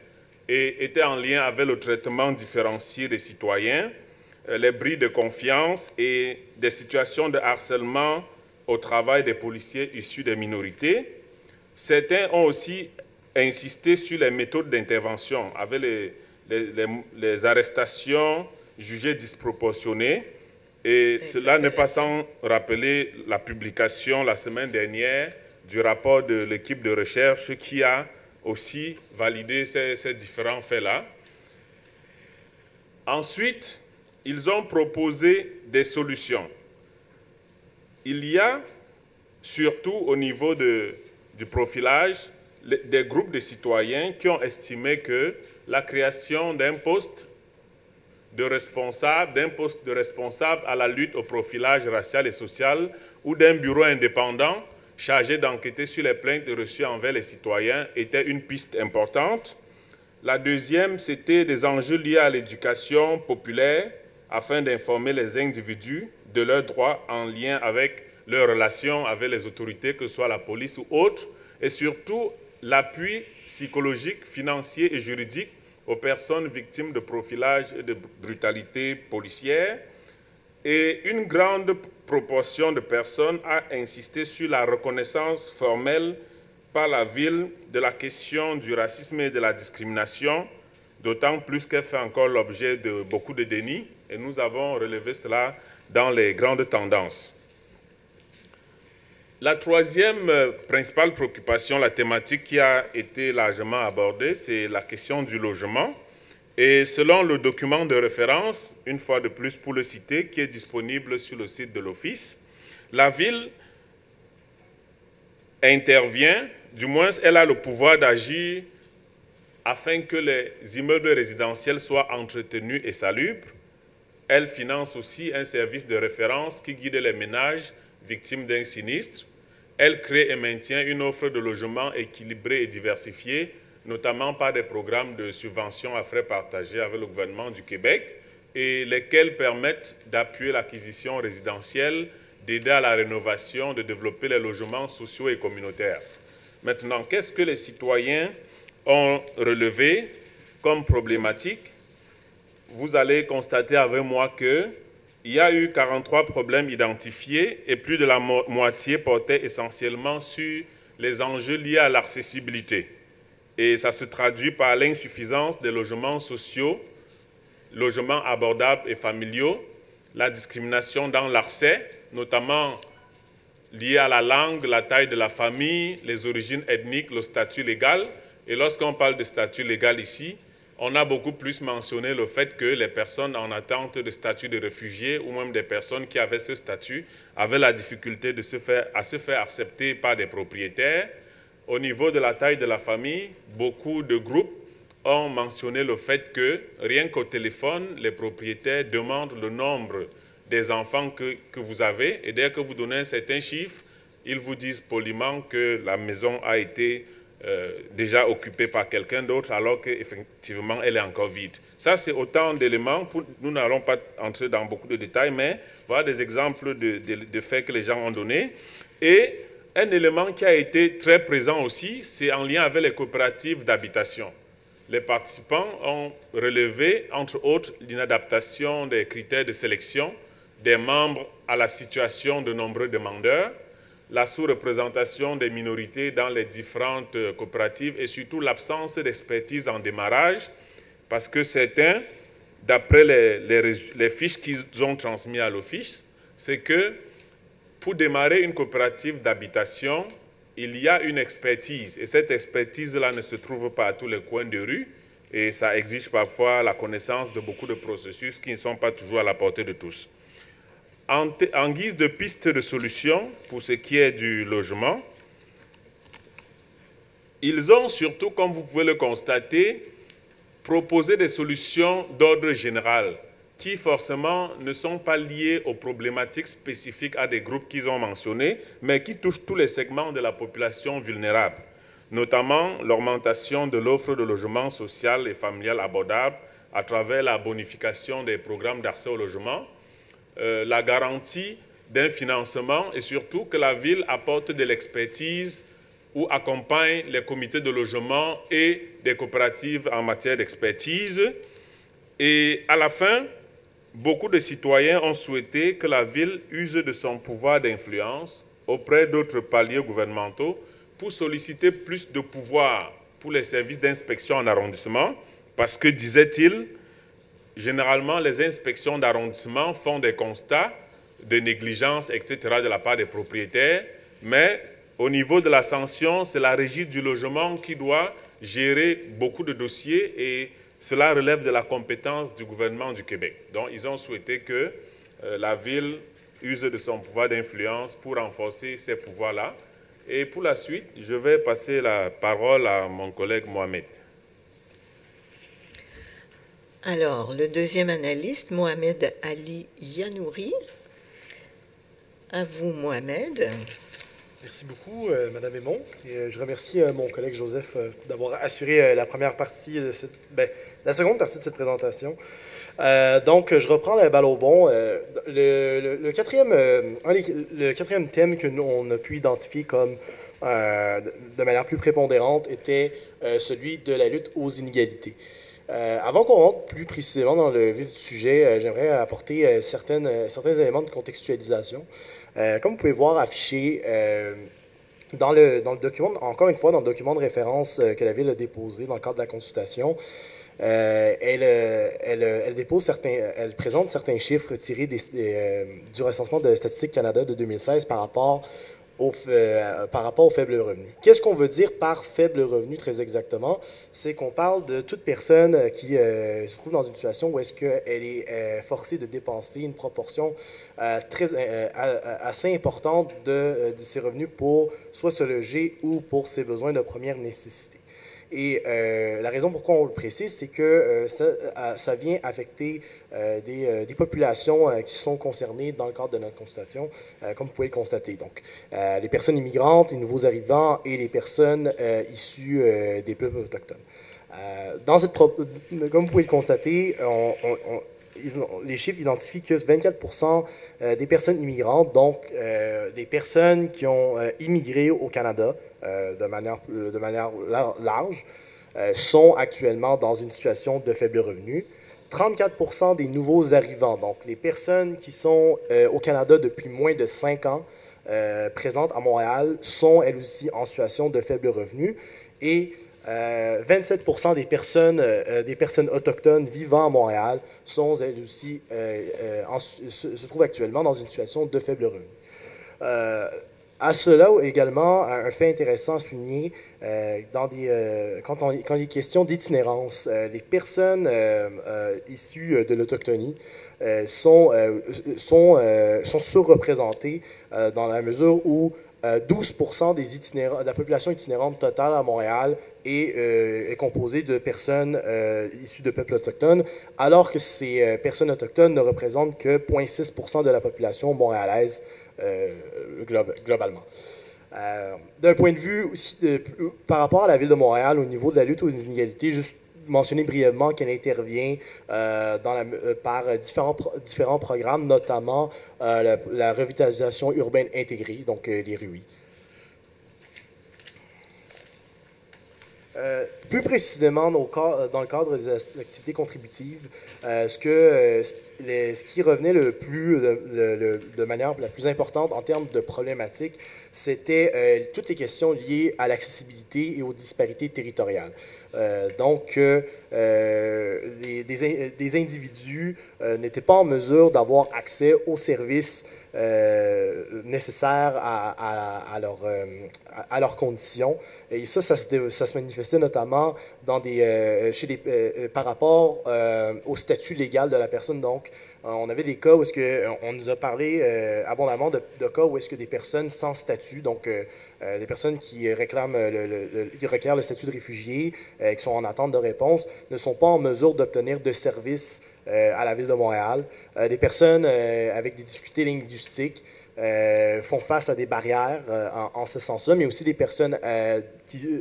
et étaient en lien avec le traitement différencié des citoyens, les bris de confiance et des situations de harcèlement au travail des policiers issus des minorités. Certains ont aussi insisté sur les méthodes d'intervention avec les arrestations jugées disproportionnées. Et cela n'est pas sans rappeler la publication la semaine dernière du rapport de l'équipe de recherche qui a aussi validé ces différents faits-là. Ensuite, ils ont proposé des solutions. Il y a, surtout au niveau du profilage, des groupes de citoyens qui ont estimé que la création d'un poste de responsable à la lutte au profilage racial et social ou d'un bureau indépendant chargé d'enquêter sur les plaintes reçues envers les citoyens était une piste importante. La deuxième, c'était des enjeux liés à l'éducation populaire afin d'informer les individus de leurs droits en lien avec leurs relations avec les autorités, que ce soit la police ou autres, et surtout l'appui psychologique, financier et juridique aux personnes victimes de profilage et de brutalité policière. Et une grande proportion de personnes a insisté sur la reconnaissance formelle par la ville de la question du racisme et de la discrimination, d'autant plus qu'elle fait encore l'objet de beaucoup de déni, et nous avons relevé cela dans les grandes tendances. La troisième principale préoccupation, la thématique qui a été largement abordée, c'est la question du logement. Et selon le document de référence, une fois de plus pour le citer, qui est disponible sur le site de l'Office, la ville intervient, du moins elle a le pouvoir d'agir afin que les immeubles résidentiels soient entretenus et salubres. Elle finance aussi un service de référence qui guide les ménages victimes d'un sinistre. Elle crée et maintient une offre de logement équilibrée et diversifiée, notamment par des programmes de subvention à frais partagés avec le gouvernement du Québec, et lesquels permettent d'appuyer l'acquisition résidentielle, d'aider à la rénovation, de développer les logements sociaux et communautaires. Maintenant, qu'est-ce que les citoyens ont relevé comme problématique? vous allez constater avec moi qu'il y a eu 43 problèmes identifiés et plus de la moitié portaient essentiellement sur les enjeux liés à l'accessibilité. Et ça se traduit par l'insuffisance des logements sociaux, logements abordables et familiaux, la discrimination dans l'accès, notamment liée à la langue, la taille de la famille, les origines ethniques, le statut légal. Et lorsqu'on parle de statut légal ici, on a beaucoup plus mentionné le fait que les personnes en attente de statut de réfugié ou même des personnes qui avaient ce statut avaient la difficulté à se faire accepter par des propriétaires. Au niveau de la taille de la famille, beaucoup de groupes ont mentionné le fait que rien qu'au téléphone, les propriétaires demandent le nombre des enfants que vous avez et dès que vous donnez un certain chiffre, ils vous disent poliment que la maison a été déjà occupée par quelqu'un d'autre alors qu'effectivement elle est encore vide. Ça, c'est autant d'éléments, nous n'allons pas entrer dans beaucoup de détails, mais voilà des exemples de faits que les gens ont donnés. Et un élément qui a été très présent aussi, c'est en lien avec les coopératives d'habitation. Les participants ont relevé, entre autres, l'inadaptation des critères de sélection des membres à la situation de nombreux demandeurs, la sous-représentation des minorités dans les différentes coopératives et surtout l'absence d'expertise en démarrage, parce que certains, d'après les fiches qu'ils ont transmises à l'office, c'est que pour démarrer une coopérative d'habitation, il y a une expertise et cette expertise-là ne se trouve pas à tous les coins de rue et ça exige parfois la connaissance de beaucoup de processus qui ne sont pas toujours à la portée de tous. En guise de piste de solution pour ce qui est du logement, ils ont surtout, comme vous pouvez le constater, proposé des solutions d'ordre général qui forcément ne sont pas liées aux problématiques spécifiques à des groupes qu'ils ont mentionnés, mais qui touchent tous les segments de la population vulnérable, notamment l'augmentation de l'offre de logement social et familial abordable à travers la bonification des programmes d'accès au logement, la garantie d'un financement et surtout que la ville apporte de l'expertise ou accompagne les comités de logement et des coopératives en matière d'expertise. Et à la fin, beaucoup de citoyens ont souhaité que la ville use de son pouvoir d'influence auprès d'autres paliers gouvernementaux pour solliciter plus de pouvoir pour les services d'inspection en arrondissement parce que, disait-il, généralement, les inspections d'arrondissement font des constats de négligence, etc., de la part des propriétaires, mais au niveau de la sanction, c'est la régie du logement qui doit gérer beaucoup de dossiers et cela relève de la compétence du gouvernement du Québec. Donc, ils ont souhaité que la ville use de son pouvoir d'influence pour renforcer ces pouvoirs-là. Et pour la suite, je vais passer la parole à mon collègue Mohamed. Alors, le deuxième analyste, Mohamed Ali Yanouri. À vous, Mohamed. Merci beaucoup, Madame Aymon. Et je remercie mon collègue Joseph d'avoir assuré la première partie de la seconde partie de cette présentation. Donc, je reprends la balle au bon. Le quatrième thème que on a pu identifier comme de manière plus prépondérante était celui de la lutte aux inégalités. Avant qu'on rentre plus précisément dans le vif du sujet, j'aimerais apporter certains éléments de contextualisation. Comme vous pouvez voir affiché dans le document, encore une fois, dans le document de référence que la Ville a déposé dans le cadre de la consultation, elle présente certains chiffres tirés du recensement de Statistique Canada de 2016 par rapport au faible revenu. Qu'est-ce qu'on veut dire par faible revenu très exactement? C'est qu'on parle de toute personne qui se trouve dans une situation où est-ce qu'elle est forcée de dépenser une proportion assez importante de ses revenus pour soit se loger ou pour ses besoins de première nécessité. Et la raison pourquoi on le précise, c'est que ça vient affecter des populations qui sont concernées dans le cadre de notre consultation, comme vous pouvez le constater. Donc, les personnes immigrantes, les nouveaux arrivants et les personnes issues des peuples autochtones. Comme vous pouvez le constater, les chiffres identifient que 24% des personnes immigrantes, donc des personnes qui ont immigré au Canada de manière large, sont actuellement dans une situation de faible revenu. 34% des nouveaux arrivants, donc les personnes qui sont au Canada depuis moins de 5 ans, présentes à Montréal, sont elles aussi en situation de faible revenu. Et 27% des personnes autochtones vivant à Montréal sont elles aussi, se trouvent actuellement dans une situation de faible revenu. À cela également, un fait intéressant à souligner, quand il est question d'itinérance, les personnes issues de l'autochtonie sont surreprésentées dans la mesure où 12% de la population itinérante totale à Montréal est composée de personnes issues de peuples autochtones, alors que ces personnes autochtones ne représentent que 0,6% de la population montréalaise globalement. D'un point de vue aussi par rapport à la ville de Montréal, au niveau de la lutte aux inégalités, juste mentionner brièvement qu'elle intervient par différents programmes, notamment la revitalisation urbaine intégrée, donc les RUI. Plus précisément, dans le cadre des activités contributives, ce qui revenait de manière la plus importante en termes de problématiques, c'était toutes les questions liées à l'accessibilité et aux disparités territoriales. Donc, des individus n'étaient pas en mesure d'avoir accès aux services nécessaires à leurs conditions. Et ça se manifestait notamment par rapport au statut légal de la personne. Donc, on avait des cas où on nous a parlé abondamment de cas où est-ce que des personnes sans statut, donc des personnes qui requièrent le statut de réfugié, qui sont en attente de réponse, ne sont pas en mesure d'obtenir de services à la ville de Montréal. Des personnes avec des difficultés linguistiques font face à des barrières en ce sens-là, mais aussi des personnes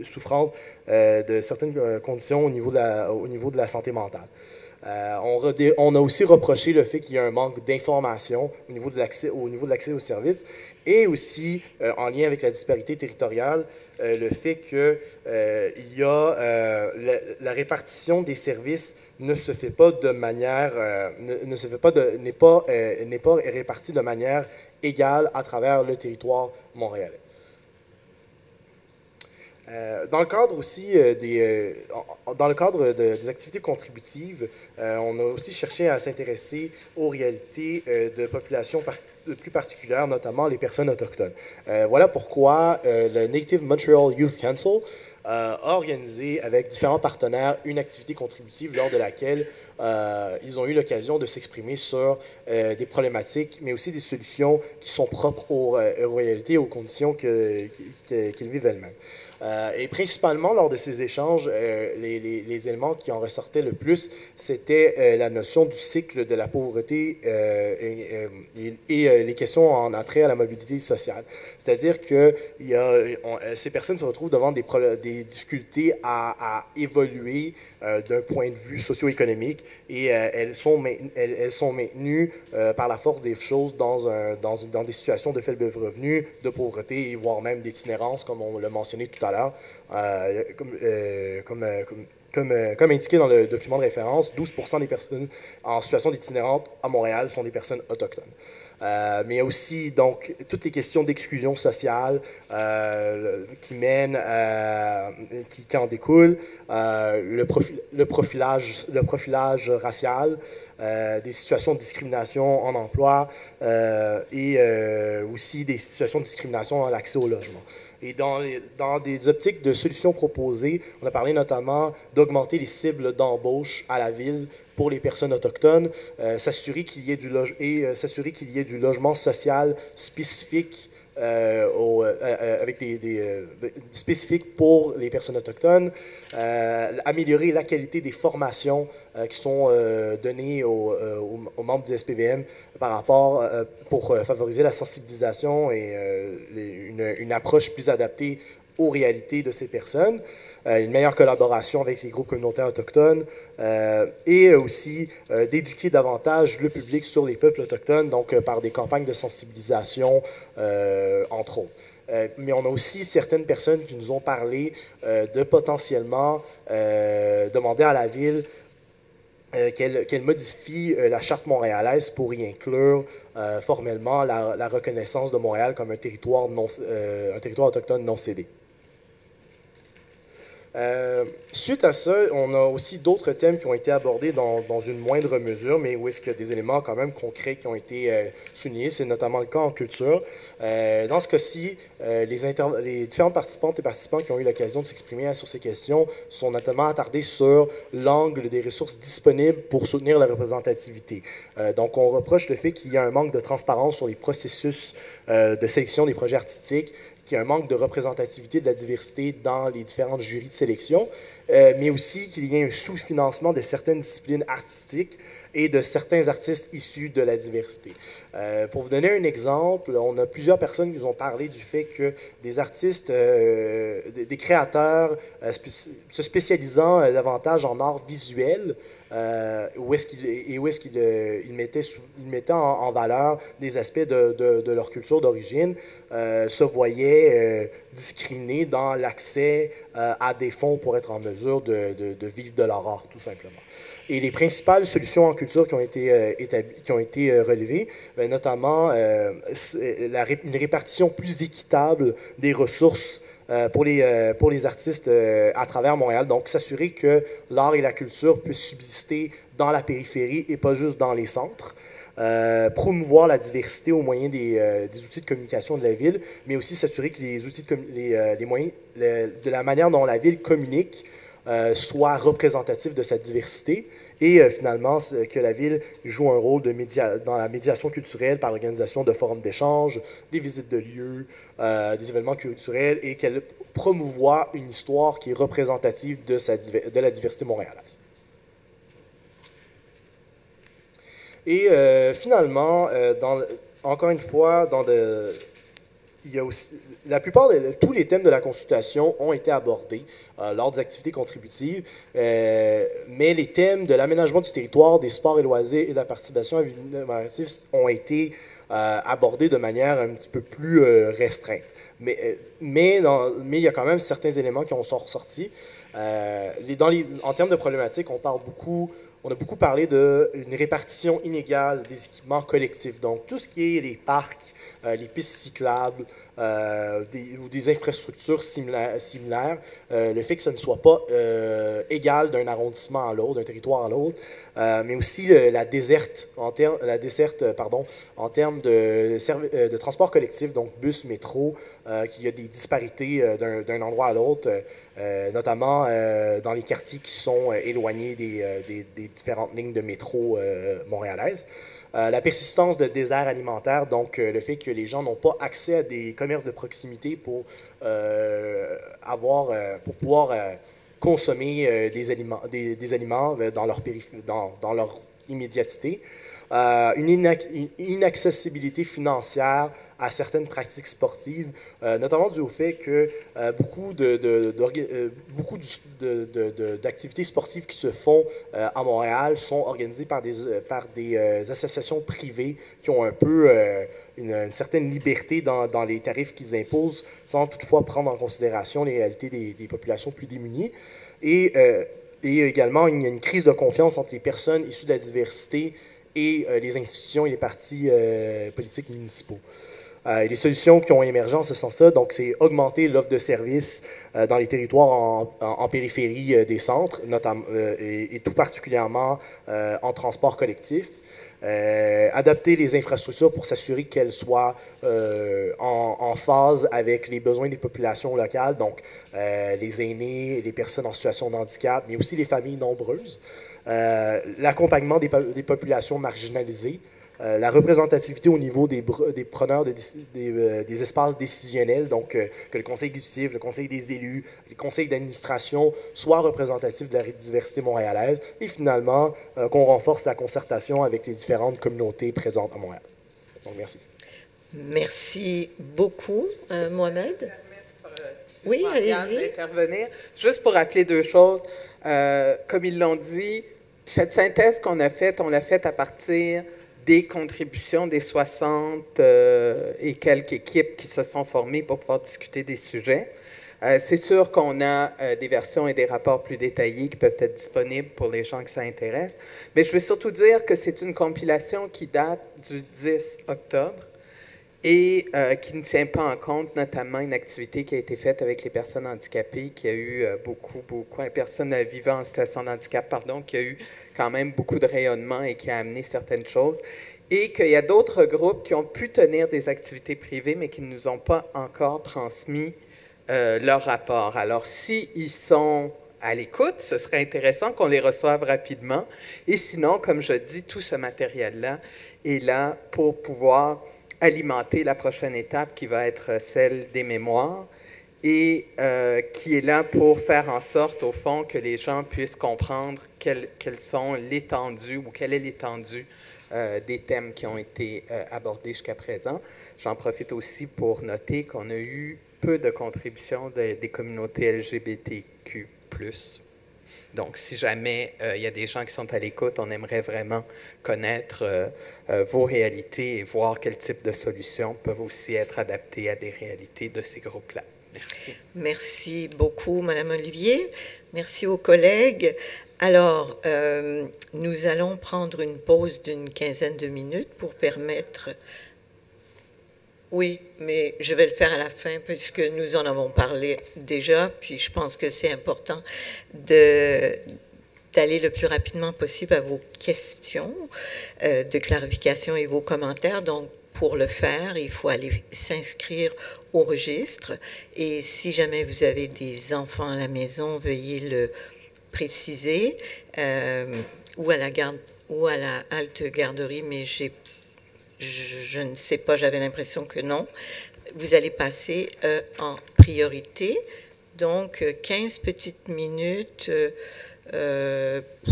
souffrant de certaines conditions au niveau de la santé mentale. On a aussi reproché le fait qu'il y a un manque d'information au niveau de l'accès aux services et aussi, en lien avec la disparité territoriale, le fait que la répartition des services ne se fait pas de manière, n'est pas répartie de manière égale à travers le territoire montréalais. Dans le cadre aussi des activités contributives, on a aussi cherché à s'intéresser aux réalités de populations plus particulières, notamment les personnes autochtones. Voilà pourquoi le Native Montreal Youth Council a organisé avec différents partenaires une activité contributive lors de laquelle ils ont eu l'occasion de s'exprimer sur des problématiques, mais aussi des solutions qui sont propres aux réalités et aux conditions qu'ils vivent elles-mêmes. Et principalement, lors de ces échanges, les éléments qui en ressortaient le plus, c'était la notion du cycle de la pauvreté et les questions en attrait à la mobilité sociale. C'est-à-dire que ces personnes se retrouvent devant des difficultés à évoluer d'un point de vue socio-économique et elles sont maintenues par la force des choses dans des situations de faible revenu, de pauvreté et voire même d'itinérance, comme on l'a mentionné tout à l'heure. Comme indiqué dans le document de référence, 12% des personnes en situation d'itinérance à Montréal sont des personnes autochtones. Mais il y a aussi donc toutes les questions d'exclusion sociale qui en découlent, le profilage racial, des situations de discrimination en emploi et aussi des situations de discrimination dans l'accès au logement. Et dans des optiques de solutions proposées, on a parlé notamment d'augmenter les cibles d'embauche à la ville pour les personnes autochtones, s'assurer qu'il y ait du logement social spécifique spécifiques pour les personnes autochtones, améliorer la qualité des formations qui sont données aux membres du SPVM pour favoriser la sensibilisation et une approche plus adaptée aux réalités de ces personnes, une meilleure collaboration avec les groupes communautaires autochtones et aussi d'éduquer davantage le public sur les peuples autochtones, donc par des campagnes de sensibilisation, entre autres. Mais on a aussi certaines personnes qui nous ont parlé de potentiellement demander à la ville qu'elle modifie la charte montréalaise pour y inclure formellement la reconnaissance de Montréal comme un territoire autochtone non cédé. Suite à ça, on a aussi d'autres thèmes qui ont été abordés dans une moindre mesure, mais où est-ce qu'il y a des éléments quand même concrets qui ont été soulignés. C'est notamment le cas en culture. Dans ce cas-ci, les différentes participantes et participants qui ont eu l'occasion de s'exprimer sur ces questions sont notamment attardés sur l'angle des ressources disponibles pour soutenir la représentativité. Donc, on reproche le fait qu'il y a un manque de transparence sur les processus de sélection des projets artistiques, qu'il y a un manque de représentativité de la diversité dans les différentes jurys de sélection, mais aussi qu'il y ait un sous-financement de certaines disciplines artistiques et de certains artistes issus de la diversité. Pour vous donner un exemple, on a plusieurs personnes qui nous ont parlé du fait que des artistes, des créateurs se spécialisant davantage en art visuel, où est-ce qu'ils mettaient en valeur des aspects de leur culture d'origine, se voyaient discriminés dans l'accès à des fonds pour être en mesure de vivre de leur art, tout simplement. Et les principales solutions en culture qui ont été relevées, notamment une répartition plus équitable des ressources pour les artistes à travers Montréal. Donc, s'assurer que l'art et la culture puissent subsister dans la périphérie et pas juste dans les centres. Promouvoir la diversité au moyen des outils de communication de la ville, mais aussi s'assurer que les outils les moyens, de la manière dont la ville communique soit représentatif de sa diversité et finalement que la ville joue un rôle dans la médiation culturelle par l'organisation de forums d'échange, des visites de lieux, des événements culturels et qu'elle promouvoit une histoire qui est représentative de la diversité montréalaise. Et finalement, encore une fois, il y a aussi, tous les thèmes de la consultation ont été abordés lors des activités contributives, mais les thèmes de l'aménagement du territoire, des sports et loisirs et de la participation à innovative ont été abordés de manière un petit peu plus restreinte. Mais il y a quand même certains éléments qui en sont ressortis. En termes de problématiques, on a beaucoup parlé d'une répartition inégale des équipements collectifs. Donc, tout ce qui est les parcs, les pistes cyclables ou des infrastructures similaires, le fait que ce ne soit pas égal d'un arrondissement à l'autre, d'un territoire à l'autre, mais aussi la desserte en termes de transport collectif, donc bus, métro, qu'il y a des disparités d'un endroit à l'autre, notamment dans les quartiers qui sont éloignés des différentes lignes de métro montréalaises. La persistance de déserts alimentaires, donc le fait que les gens n'ont pas accès à des commerces de proximité pour pouvoir consommer des aliments dans leur immédiateté. Une inaccessibilité financière à certaines pratiques sportives, notamment dû au fait que beaucoup d'activités sportives qui se font à Montréal sont organisées par des associations privées qui ont un peu une certaine liberté dans les tarifs qu'ils imposent, sans toutefois prendre en considération les réalités des populations plus démunies. Et également, il y a une crise de confiance entre les personnes issues de la diversité et les institutions et les partis politiques municipaux. Les solutions qui ont émergé en ce sens-là, donc c'est augmenter l'offre de services dans les territoires en périphérie des centres, notamment, et tout particulièrement en transport collectif. Adapter les infrastructures pour s'assurer qu'elles soient en phase avec les besoins des populations locales, donc les aînés, les personnes en situation de handicap, mais aussi les familles nombreuses. L'accompagnement des populations marginalisées, la représentativité au niveau des preneurs des espaces décisionnels, donc que le conseil exécutif, le conseil des élus, les conseils d'administration soient représentatifs de la diversité montréalaise et finalement qu'on renforce la concertation avec les différentes communautés présentes à Montréal. Donc, merci. Merci beaucoup, Mohamed. Oui, allez-y. Intervenir. Juste pour rappeler deux choses. Comme ils l'ont dit, cette synthèse qu'on a faite, on l'a faite à partir des contributions des 60 et quelques équipes qui se sont formées pour pouvoir discuter des sujets. C'est sûr qu'on a des versions et des rapports plus détaillés qui peuvent être disponibles pour les gens que ça intéresse. Mais je veux surtout dire que c'est une compilation qui date du 10 octobre et qui ne tient pas en compte notamment une activité qui a été faite avec les personnes handicapées, qui a eu beaucoup, les personnes vivant en situation de handicap, pardon, qui a eu quand même beaucoup de rayonnement et qui a amené certaines choses. Et qu'il y a d'autres groupes qui ont pu tenir des activités privées, mais qui ne nous ont pas encore transmis leur rapport. Alors, s'ils sont à l'écoute, ce serait intéressant qu'on les reçoive rapidement. Et sinon, comme je dis, tout ce matériel-là est là pour pouvoir alimenter la prochaine étape qui va être celle des mémoires et qui est là pour faire en sorte, au fond, que les gens puissent comprendre quelle est l'étendue des thèmes qui ont été abordés jusqu'à présent. J'en profite aussi pour noter qu'on a eu peu de contributions des communautés LGBTQ+. Donc, si jamais il y a des gens qui sont à l'écoute, on aimerait vraiment connaître vos réalités et voir quel type de solutions peuvent aussi être adaptées à des réalités de ces groupes-là. Merci. Merci beaucoup, Madame Olivier. Merci aux collègues. Alors, nous allons prendre une pause d'une quinzaine de minutes pour permettre... Oui, mais je vais le faire à la fin puisque nous en avons parlé déjà, puis je pense que c'est important d'aller le plus rapidement possible à vos questions de clarification et vos commentaires. Donc, pour le faire, il faut aller s'inscrire au registre. Et si jamais vous avez des enfants à la maison, veuillez le préciser ou à la halte garderie, mais je ne sais pas, j'avais l'impression que non. Vous allez passer en priorité. Donc, 15 petites minutes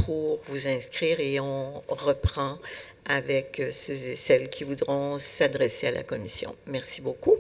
pour vous inscrire et on reprend avec ceux et celles qui voudront s'adresser à la commission. Merci beaucoup.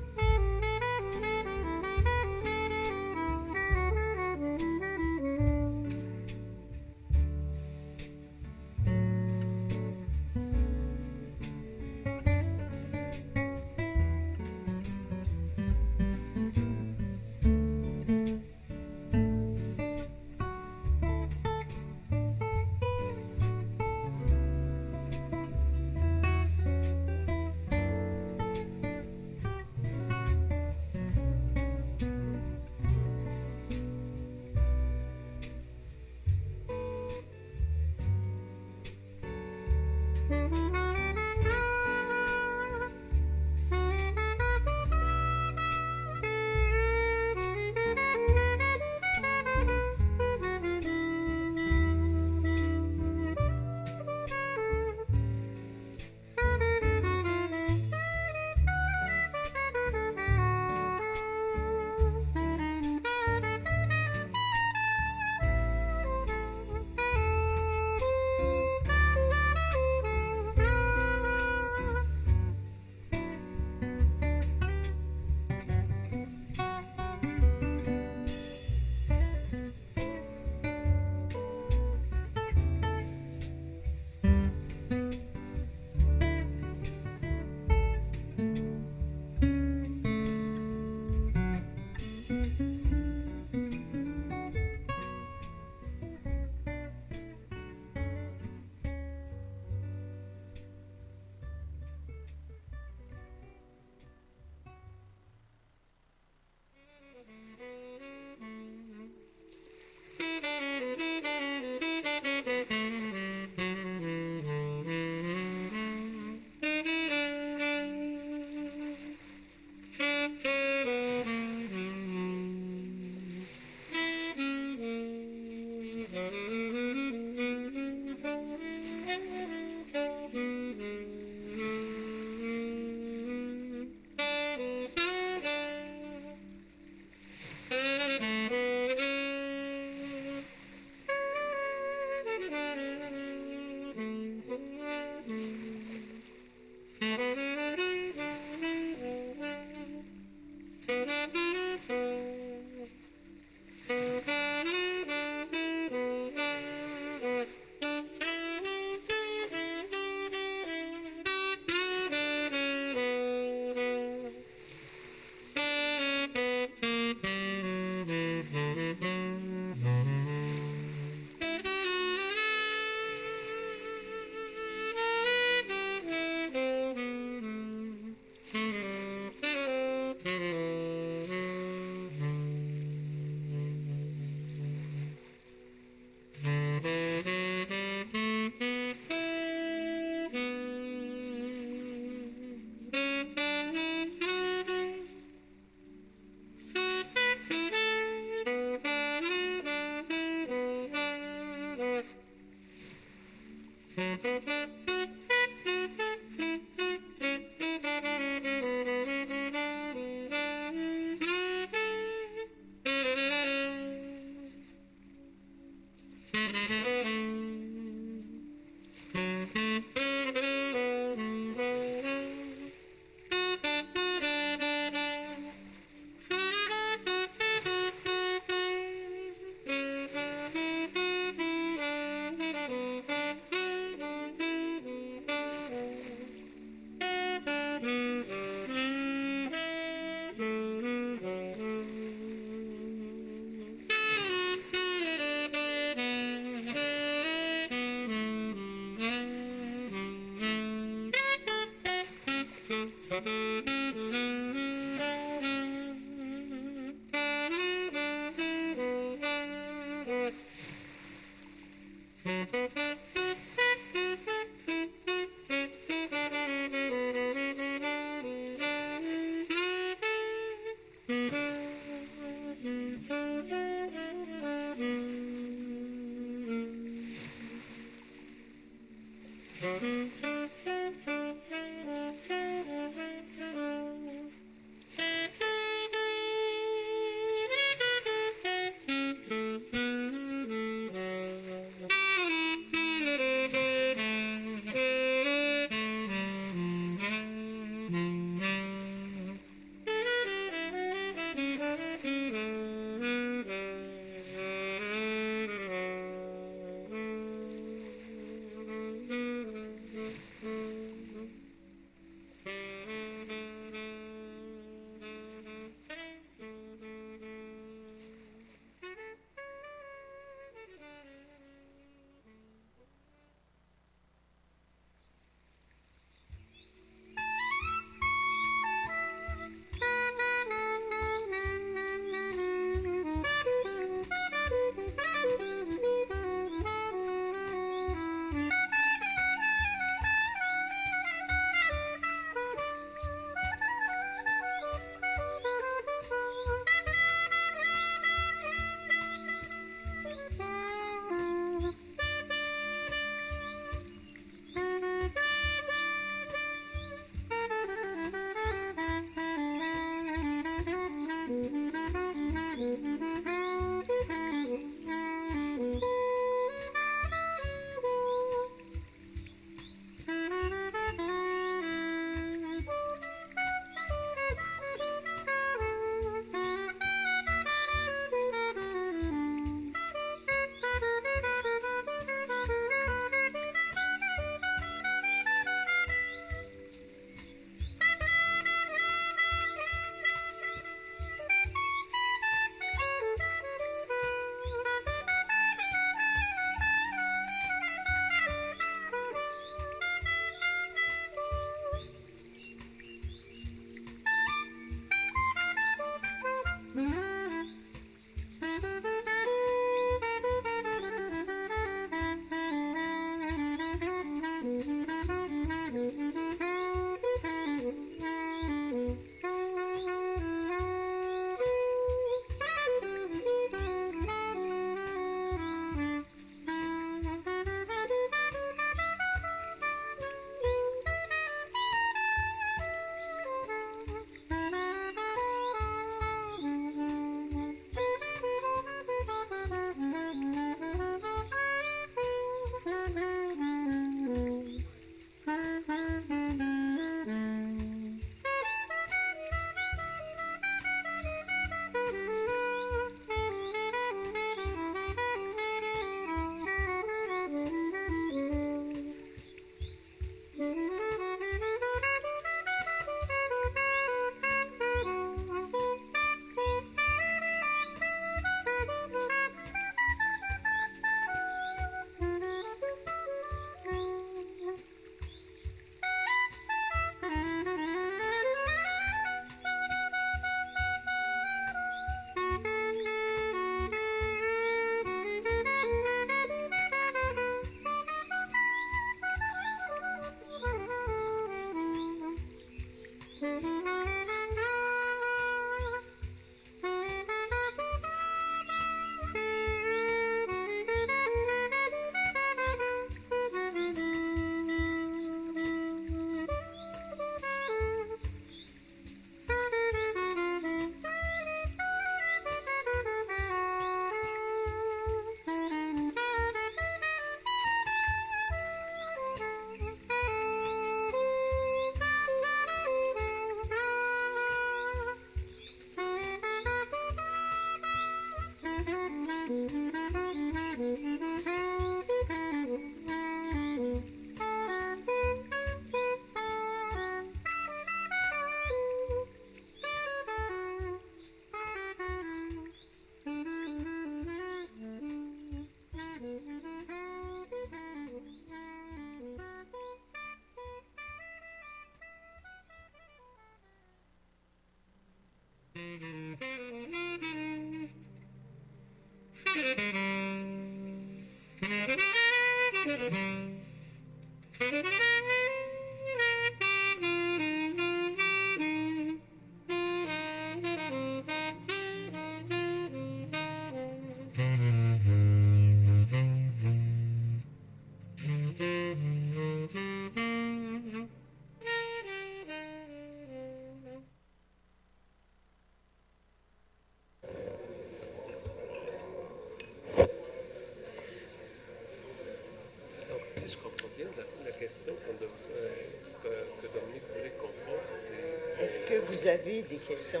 Est-ce que vous avez des questions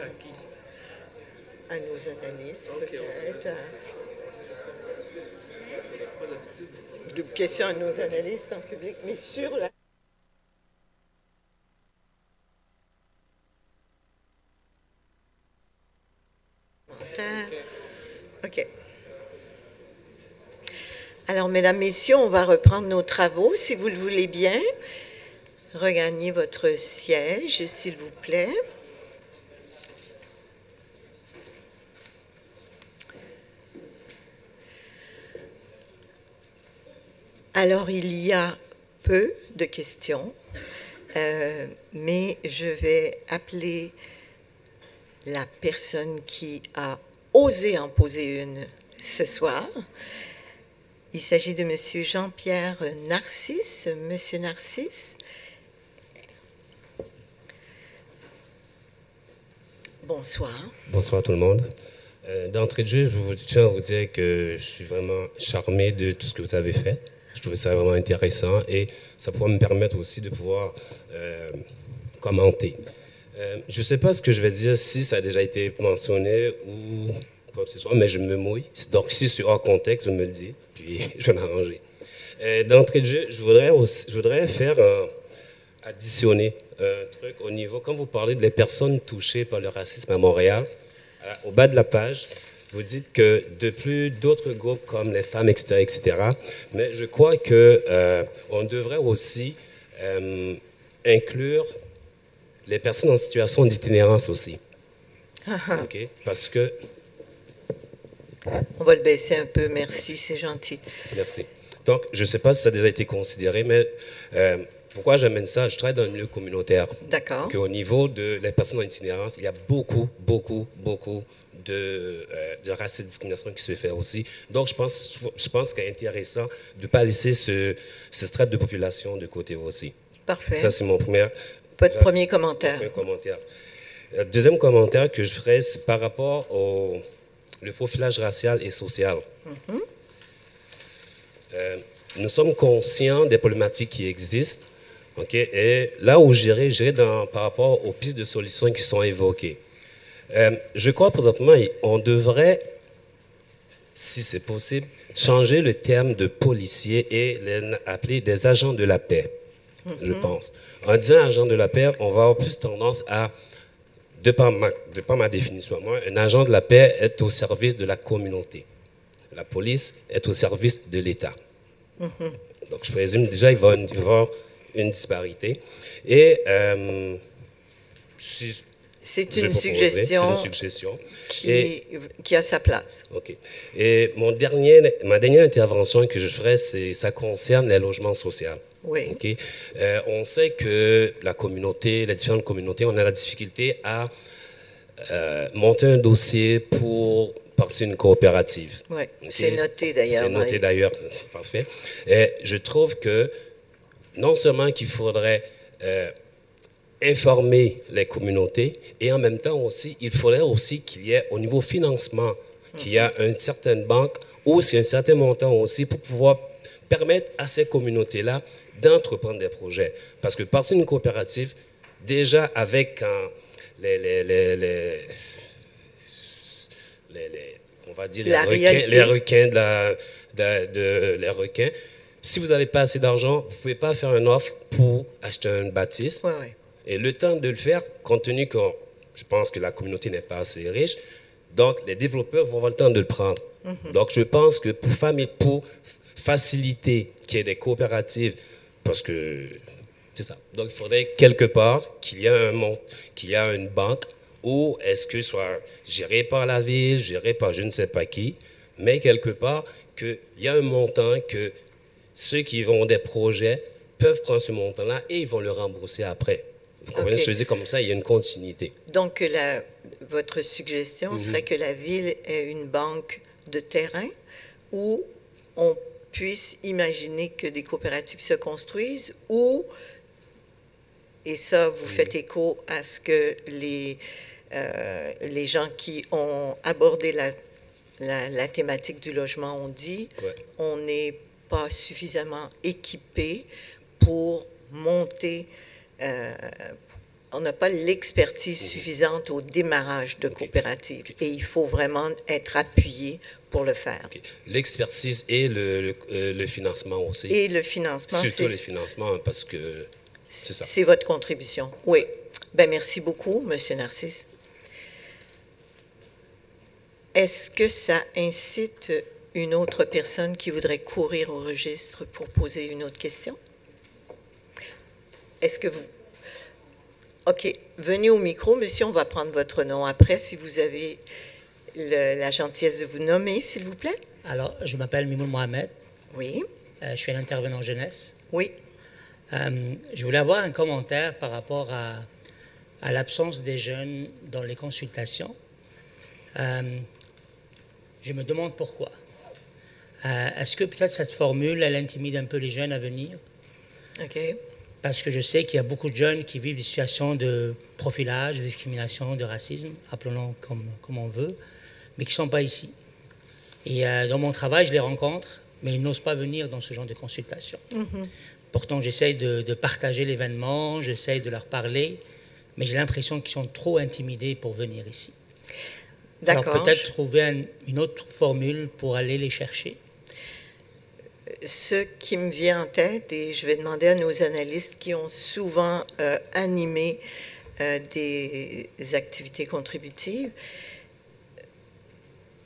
à nos analystes, peut-être? Des questions à nos analystes en public, mais sur la... OK. Alors, mesdames, messieurs, on va reprendre nos travaux, si vous le voulez bien. Regagnez votre siège, s'il vous plaît. Alors, il y a peu de questions, mais je vais appeler la personne qui a osé en poser une ce soir. Il s'agit de M. Jean-Pierre Narcisse. Monsieur Narcisse. Bonsoir. Bonsoir tout le monde. D'entrée de jeu, je tiens à vous dire que je suis vraiment charmé de tout ce que vous avez fait. Je trouve ça vraiment intéressant et ça pourra me permettre aussi de pouvoir commenter. Je ne sais pas ce que je vais dire, si ça a déjà été mentionné ou quoi que ce soit, mais je me mouille. Donc si c'est hors contexte, vous me le dites, puis je vais m'arranger. D'entrée de jeu, je voudrais faire additionner un truc au niveau, quand vous parlez des personnes touchées par le racisme à Montréal, au bas de la page, vous dites que depuis d'autres groupes comme les femmes, etc., mais je crois qu'on devrait aussi inclure les personnes en situation d'itinérance aussi. Okay? Parce que... On va le baisser un peu, merci, c'est gentil. Merci. Donc, je ne sais pas si ça a déjà été considéré, mais Pourquoi j'amène ça? Je travaille dans le milieu communautaire. D'accord. Au niveau de la personne en itinérance, il y a beaucoup de racisme et discrimination qui se fait aussi. Donc, je pense qu'il est intéressant de ne pas laisser ce strate de population de côté aussi. Parfait. Ça, c'est mon premier commentaire. Le deuxième commentaire que je ferai, c'est par rapport au profilage racial et social. Nous sommes conscients des problématiques qui existent. Et là où j'irai par rapport aux pistes de solutions qui sont évoquées. Je crois présentement on devrait, si c'est possible, changer le terme de policier et l'appeler des agents de la paix, je pense. En disant agent de la paix, on va avoir plus tendance à, de par ma définition, moi, un agent de la paix est au service de la communauté. La police est au service de l'État. Donc je présume déjà il va y avoir une disparité. Et c'est une suggestion qui a sa place. OK. Et ma dernière intervention que je ferai, ça concerne les logements sociaux. Oui. Okay? On sait que les différentes communautés, on a la difficulté à monter un dossier pour partir d'une coopérative. Oui, okay? C'est noté d'ailleurs. C'est noté d'ailleurs, parfait. Et je trouve que non seulement qu'il faudrait informer les communautés, et en même temps aussi, il faudrait aussi qu'il y ait au niveau financement, qu'il y ait une certaine banque ou un certain montant aussi pour pouvoir permettre à ces communautés-là d'entreprendre des projets. Parce que partir d'une coopérative, déjà avec on va dire les requins, si vous n'avez pas assez d'argent, vous ne pouvez pas faire une offre pour acheter une bâtisse. Ouais. Et le temps de le faire, compte tenu que je pense que la communauté n'est pas assez riche, donc les développeurs vont avoir le temps de le prendre. Donc je pense que pour faciliter qu'il y ait des coopératives, parce que c'est ça. Donc il faudrait quelque part qu'il y ait une banque, ou est-ce que soit géré par la ville, géré par je ne sais pas qui, mais quelque part qu'il y a un montant que ceux qui vont des projets peuvent prendre ce montant-là et ils vont le rembourser après. Vous comprenez ce que je dis? Comme ça, il y a une continuité. Donc, votre suggestion serait que la ville ait une banque de terrain où on puisse imaginer que des coopératives se construisent, ou, et ça, vous faites écho à ce que les gens qui ont abordé la thématique du logement ont dit, on n'est pas suffisamment équipé pour monter, on n'a pas l'expertise suffisante au démarrage de coopératives, et il faut vraiment être appuyé pour le faire. L'expertise et le financement aussi. Et le financement. Surtout le financement, parce que c'est ça. C'est votre contribution, oui. Ben, merci beaucoup, M. Narcisse. Est-ce que ça incite une autre personne qui voudrait courir au registre pour poser une autre question? Est-ce que vous... OK. Venez au micro, monsieur, on va prendre votre nom après, si vous avez la gentillesse de vous nommer, s'il vous plaît. Alors, je m'appelle Mimoun Mohamed. Oui. Je suis un intervenant jeunesse. Oui. Je voulais avoir un commentaire par rapport à l'absence des jeunes dans les consultations. Je me demande pourquoi. Est-ce que peut-être cette formule, elle intimide un peu les jeunes à venir? OK. Parce que je sais qu'il y a beaucoup de jeunes qui vivent des situations de profilage, de discrimination, de racisme, appelons-le comme on veut, mais qui ne sont pas ici. Et dans mon travail, je les rencontre, mais ils n'osent pas venir dans ce genre de consultation. Pourtant, j'essaie de partager l'événement, j'essaie de leur parler, mais j'ai l'impression qu'ils sont trop intimidés pour venir ici. Alors peut-être trouver une autre formule pour aller les chercher. Ce qui me vient en tête, et je vais demander à nos analystes qui ont souvent animé des activités contributives,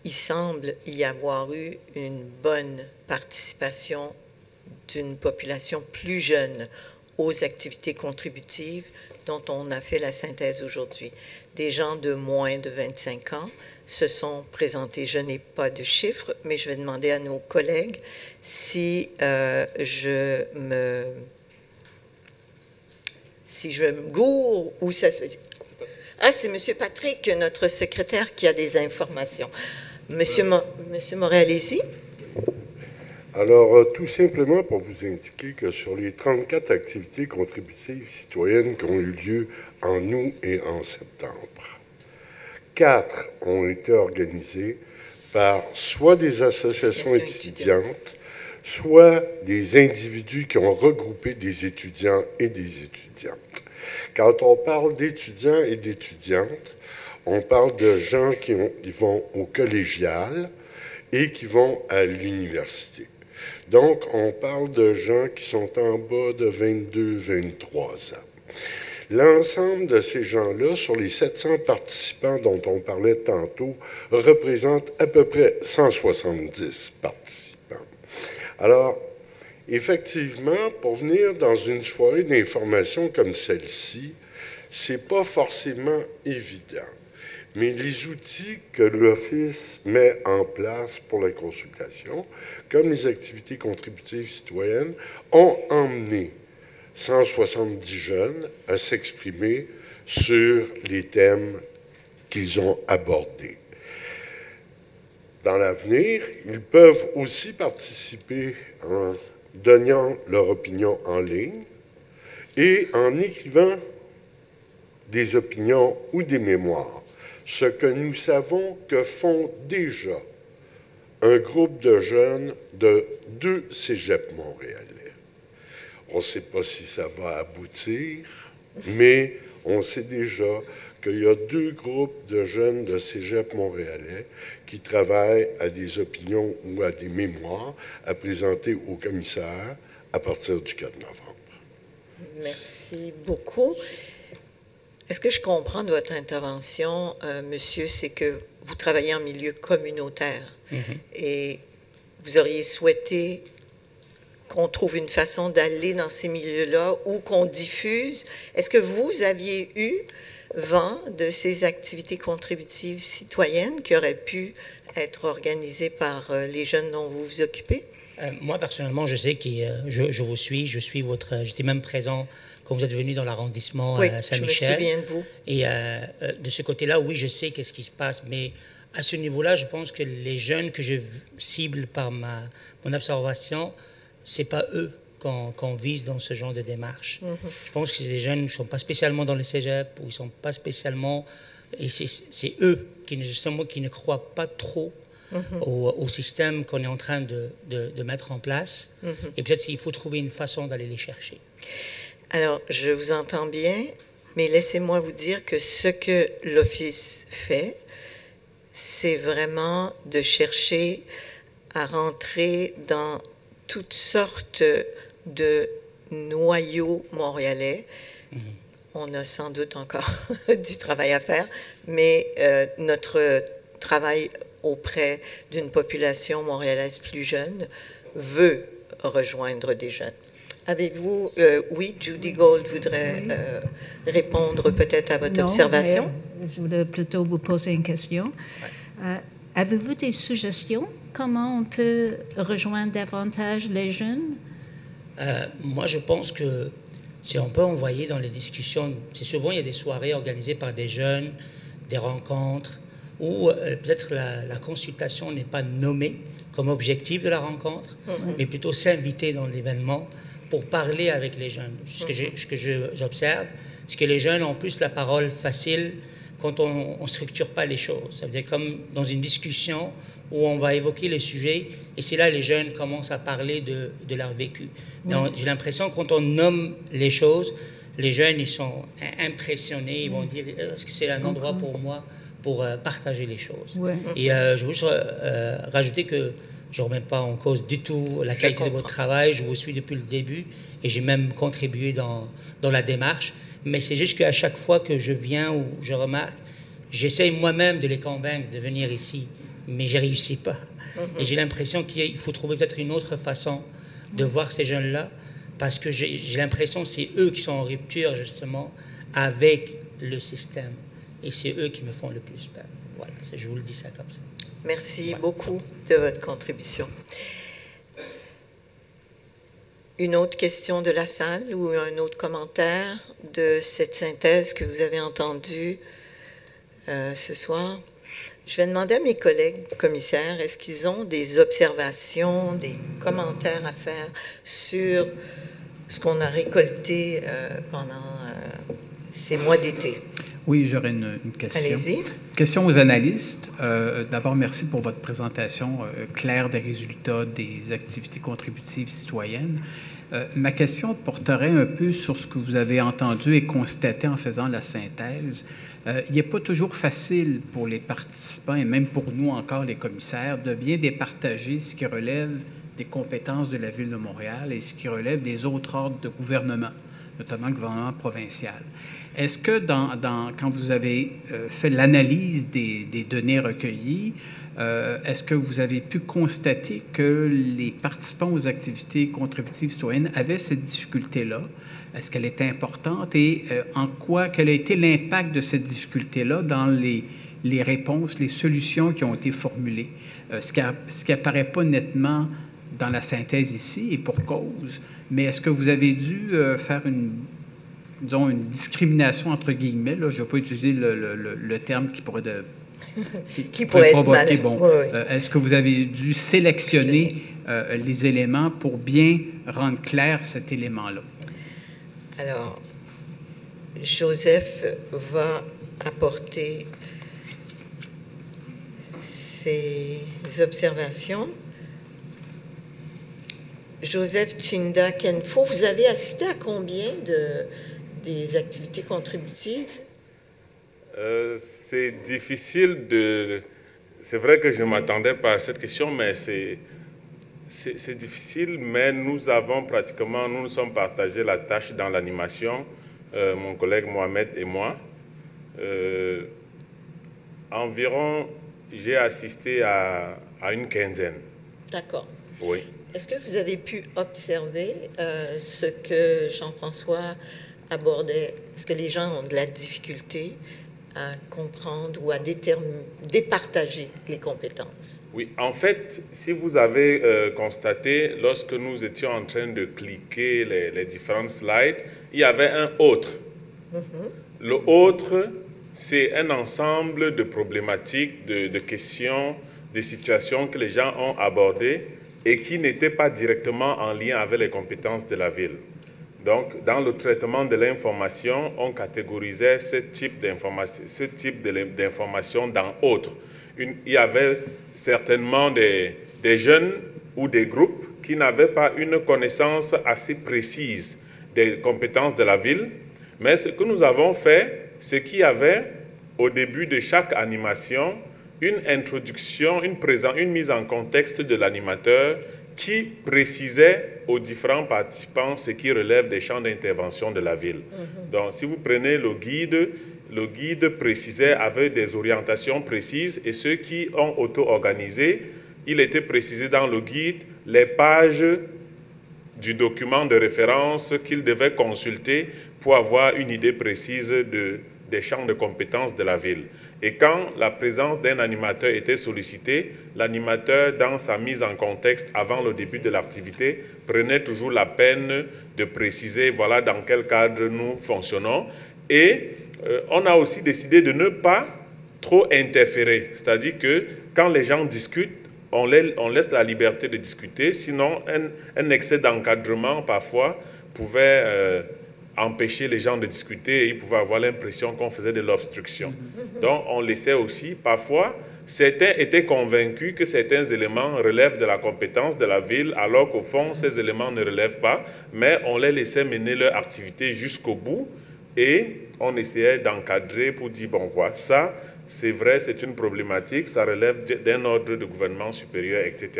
il semble y avoir eu une bonne participation d'une population plus jeune aux activités contributives dont on a fait la synthèse aujourd'hui. Des gens de moins de 25 ans se sont présentés. Je n'ai pas de chiffres, mais je vais demander à nos collègues si je me si je me gourre ou ça se... Ah, c'est M. Patrick, notre secrétaire, qui a des informations. Monsieur Moret, allez-y. Alors, tout simplement pour vous indiquer que sur les 34 activités contributives citoyennes qui ont eu lieu en août et en septembre, 4 ont été organisées par soit des associations étudiantes, soit des individus qui ont regroupé des étudiants et des étudiantes. Quand on parle d'étudiants et d'étudiantes, on parle de gens qui vont au collégial et qui vont à l'université. Donc, on parle de gens qui sont en bas de 22-23 ans. L'ensemble de ces gens-là, sur les 700 participants dont on parlait tantôt, représente à peu près 170 participants. Alors, effectivement, pour venir dans une soirée d'information comme celle-ci, c'est pas forcément évident. Mais les outils que l'Office met en place pour la consultation, comme les activités contributives citoyennes, ont emmené 170 jeunes à s'exprimer sur les thèmes qu'ils ont abordés. Dans l'avenir, ils peuvent aussi participer en donnant leur opinion en ligne et en écrivant des opinions ou des mémoires. Ce que nous savons que font déjà un groupe de jeunes de 2 cégeps montréalais. On ne sait pas si ça va aboutir, mais on sait déjà qu'il y a 2 groupes de jeunes de cégep montréalais qui travaillent à des opinions ou à des mémoires à présenter au commissaire à partir du 4 novembre. Merci beaucoup. Est-ce que je comprends de votre intervention, monsieur, c'est que vous travaillez en milieu communautaire et vous auriez souhaité qu'on trouve une façon d'aller dans ces milieux-là ou qu'on diffuse. Est-ce que vous aviez eu vent de ces activités contributives citoyennes qui auraient pu être organisées par les jeunes dont vous vous occupez? Moi, personnellement, je sais que je vous suis, j'étais même présent quand vous êtes venu dans l'arrondissement Saint-Michel. Je me souviens de vous. Et de ce côté-là, oui, je sais qu'est-ce qui se passe, mais à ce niveau-là, je pense que les jeunes que je cible par mon observation, c'est pas eux qu'on vise dans ce genre de démarche. Je pense que les jeunes ne sont pas spécialement dans le cégep, ou ils sont pas spécialement... Et c'est eux justement qui ne croient pas trop au système qu'on est en train de mettre en place. Et peut-être qu'il faut trouver une façon d'aller les chercher. Alors, je vous entends bien, mais laissez-moi vous dire que ce que l'Office fait, c'est vraiment de chercher à rentrer dans toutes sortes de noyaux montréalais. On a sans doute encore du travail à faire, mais notre travail auprès d'une population montréalaise plus jeune veut rejoindre des jeunes. Avez-vous... oui, Judy Gold voudrait répondre peut-être à votre observation. Je voulais plutôt vous poser une question. Avez-vous des suggestions? Comment on peut rejoindre davantage les jeunes? Moi, je pense que si on peut envoyer dans les discussions, c'est souvent il y a des soirées organisées par des jeunes, des rencontres, où peut-être la consultation n'est pas nommée comme objectif de la rencontre, mais plutôt s'inviter dans l'événement pour parler avec les jeunes. Ce que j'observe, c'est que les jeunes ont plus la parole facile quand on ne structure pas les choses. Ça veut dire comme dans une discussion où on va évoquer les sujets, et c'est là que les jeunes commencent à parler de leur vécu. J'ai l'impression que quand on nomme les choses, les jeunes, ils sont impressionnés, ils vont dire « est-ce que c'est un endroit pour moi pour partager les choses ?» Et je veux juste rajouter que je ne remets pas en cause du tout la qualité de votre travail, je vous suis depuis le début, et j'ai même contribué dans la démarche. Mais c'est juste qu'à chaque fois que je viens ou je remarque, j'essaye moi-même de les convaincre de venir ici, mais je n'y réussis pas. Et j'ai l'impression qu'il faut trouver peut-être une autre façon de voir ces jeunes-là, parce que j'ai l'impression que c'est eux qui sont en rupture, justement, avec le système. Et c'est eux qui me font le plus peur. Voilà, je vous le dis ça comme ça. Merci beaucoup de votre contribution. Une autre question de la salle ou un autre commentaire de cette synthèse que vous avez entendue ce soir? Je vais demander à mes collègues commissaires, est-ce qu'ils ont des observations, des commentaires à faire sur ce qu'on a récolté pendant ces mois d'été? Oui, j'aurais une question. Allez-y. Question aux analystes. D'abord, merci pour votre présentation claire des résultats des activités contributives citoyennes. Ma question porterait un peu sur ce que vous avez entendu et constaté en faisant la synthèse. Il n'est pas toujours facile pour les participants et même pour nous encore, les commissaires, de bien départager ce qui relève des compétences de la Ville de Montréal et ce qui relève des autres ordres de gouvernement, notamment le gouvernement provincial. Est-ce que quand vous avez fait l'analyse des données recueillies, est-ce que vous avez pu constater que les participants aux activités contributives citoyennes avaient cette difficulté-là? Est-ce qu'elle était importante et quel a été l'impact de cette difficulté-là dans les réponses, les solutions qui ont été formulées? Ce qui apparaît pas nettement dans la synthèse ici, et pour cause, mais est-ce que vous avez dû faire une discrimination entre guillemets, là, je ne vais pas utiliser le terme qui pourrait pourrait provoquer. Bon, oui. Est-ce que vous avez dû sélectionner les éléments pour bien rendre clair cet élément-là? Alors, Joseph va apporter ses observations. Joseph Chinda Kenfo, vous avez assisté à combien des activités contributives? C'est difficile de... C'est vrai que je ne m'attendais pas à cette question, mais c'est difficile, mais nous nous sommes partagés la tâche dans l'animation, mon collègue Mohamed et moi. Environ, j'ai assisté à une quinzaine. D'accord. Oui. Est-ce que vous avez pu observer ce que Jean-François abordait? Est-ce que les gens ont de la difficulté à comprendre ou à départager les compétences? Oui, en fait, si vous avez constaté, lorsque nous étions en train de cliquer les différentes slides, il y avait un autre. Mm-hmm. Le autre, c'est un ensemble de problématiques, de questions, de situations que les gens ont abordées et qui n'étaient pas directement en lien avec les compétences de la ville. Donc, dans le traitement de l'information, on catégorisait ce type d'information dans autres. Il y avait certainement des jeunes ou des groupes qui n'avaient pas une connaissance assez précise des compétences de la ville, mais ce que nous avons fait, c'est qu'il y avait au début de chaque animation une introduction, une mise en contexte de l'animateur qui précisait aux différents participants ce qui relève des champs d'intervention de la ville. Mm-hmm. Donc, si vous prenez le guide précisait avec des orientations précises et ceux qui ont auto-organisé, il était précisé dans le guide les pages du document de référence qu'ils devaient consulter pour avoir une idée précise des champs de compétences de la ville. Et quand la présence d'un animateur était sollicitée, l'animateur, dans sa mise en contexte avant le début de l'activité, prenait toujours la peine de préciser voilà dans quel cadre nous fonctionnons. Et on a aussi décidé de ne pas trop interférer. C'est-à-dire que quand les gens discutent, on laisse la liberté de discuter. Sinon, un excès d'encadrement, parfois, pouvait empêcher les gens de discuter et ils pouvaient avoir l'impression qu'on faisait de l'obstruction. Donc, on laissait aussi, parfois, certains étaient convaincus que certains éléments relèvent de la compétence de la ville, alors qu'au fond, ces éléments ne relèvent pas, mais on les laissait mener leur activité jusqu'au bout et on essayait d'encadrer pour dire, bon, voilà, ça, c'est vrai, c'est une problématique, ça relève d'un ordre de gouvernement supérieur, etc.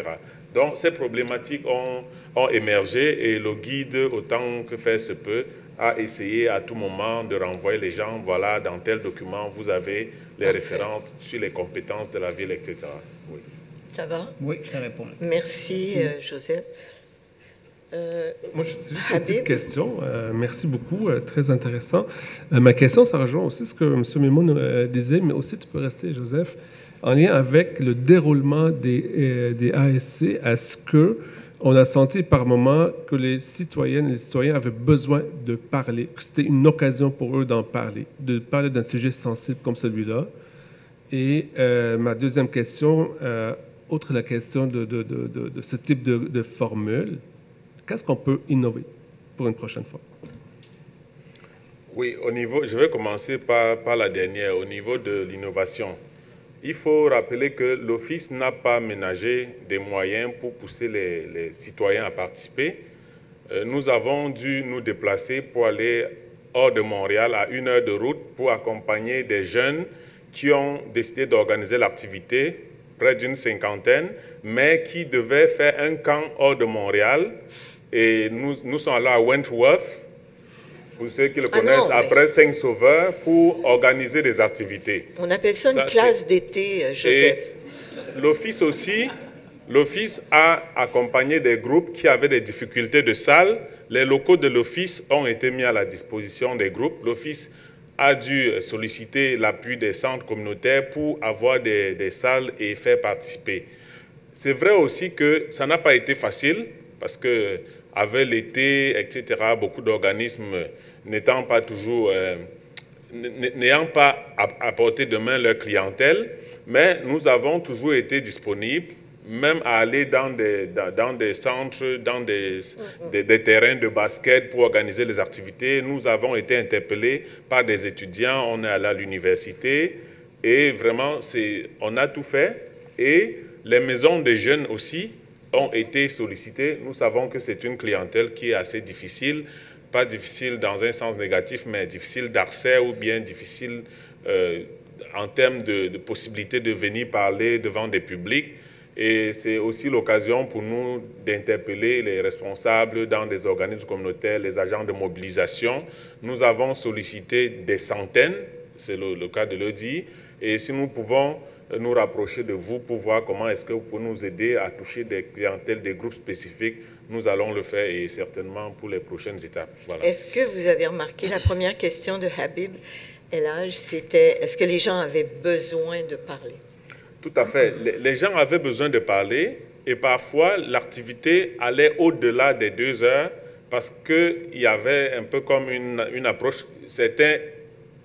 Donc, ces problématiques ont émergé et le guide, autant que faire se peut, a essayé à tout moment de renvoyer les gens, voilà, dans tel document, vous avez les références sur les compétences de la ville, etc. Oui. Ça va? Oui, ça répond. Merci, Joseph. Moi, j'ai juste une petite question. Merci beaucoup, très intéressant. Ma question, ça rejoint aussi ce que M. Mimoun disait, mais aussi tu peux rester, Joseph, en lien avec le déroulement des ASC. Est-ce que on a senti par moments que les citoyennes et les citoyens avaient besoin de parler, que c'était une occasion pour eux de parler d'un sujet sensible comme celui-là. Et ma deuxième question, outre la question de ce type de formule, qu'est-ce qu'on peut innover pour une prochaine fois? Oui, je vais commencer par la dernière, au niveau de l'innovation. Il faut rappeler que l'Office n'a pas ménagé des moyens pour pousser les citoyens à participer. Nous avons dû nous déplacer pour aller hors de Montréal à 1 heure de route pour accompagner des jeunes qui ont décidé d'organiser l'activité, près d'une cinquantaine, mais qui devaient faire un camp hors de Montréal. Et nous sommes allés à Wentworth, pour ceux qui le connaissent, après Saint-Sauveur, pour organiser des activités. On appelle ça une classe d'été, Joseph. L'Office aussi, l'Office a accompagné des groupes qui avaient des difficultés de salle. Les locaux de l'Office ont été mis à la disposition des groupes. L'Office a dû solliciter l'appui des centres communautaires pour avoir des salles et faire participer. C'est vrai aussi que ça n'a pas été facile, parce que avec l'été, etc., beaucoup d'organismes n'ayant pas à portée de main leur clientèle, mais nous avons toujours été disponibles, même à aller dans des centres, dans des terrains de basket pour organiser les activités. Nous avons été interpellés par des étudiants, on est allé à l'université, et vraiment, on a tout fait. Et les maisons des jeunes aussi ont été sollicitées. Nous savons que c'est une clientèle qui est assez difficile, pas difficile dans un sens négatif, mais difficile d'accès ou bien difficile en termes de possibilité de venir parler devant des publics. Et c'est aussi l'occasion pour nous d'interpeller les responsables dans des organismes communautaires, les agents de mobilisation. Nous avons sollicité des centaines, c'est le cas de le dire, et si nous pouvons nous rapprocher de vous pour voir comment est-ce que vous pouvez nous aider à toucher des clientèles, des groupes spécifiques, nous allons le faire et certainement pour les prochaines étapes. Voilà. Est-ce que vous avez remarqué, la première question de Habib El-Haj, c'était est-ce que les gens avaient besoin de parler? Tout à fait. Les gens avaient besoin de parler et parfois l'activité allait au-delà des 2 heures parce qu'il y avait un peu comme une approche, certains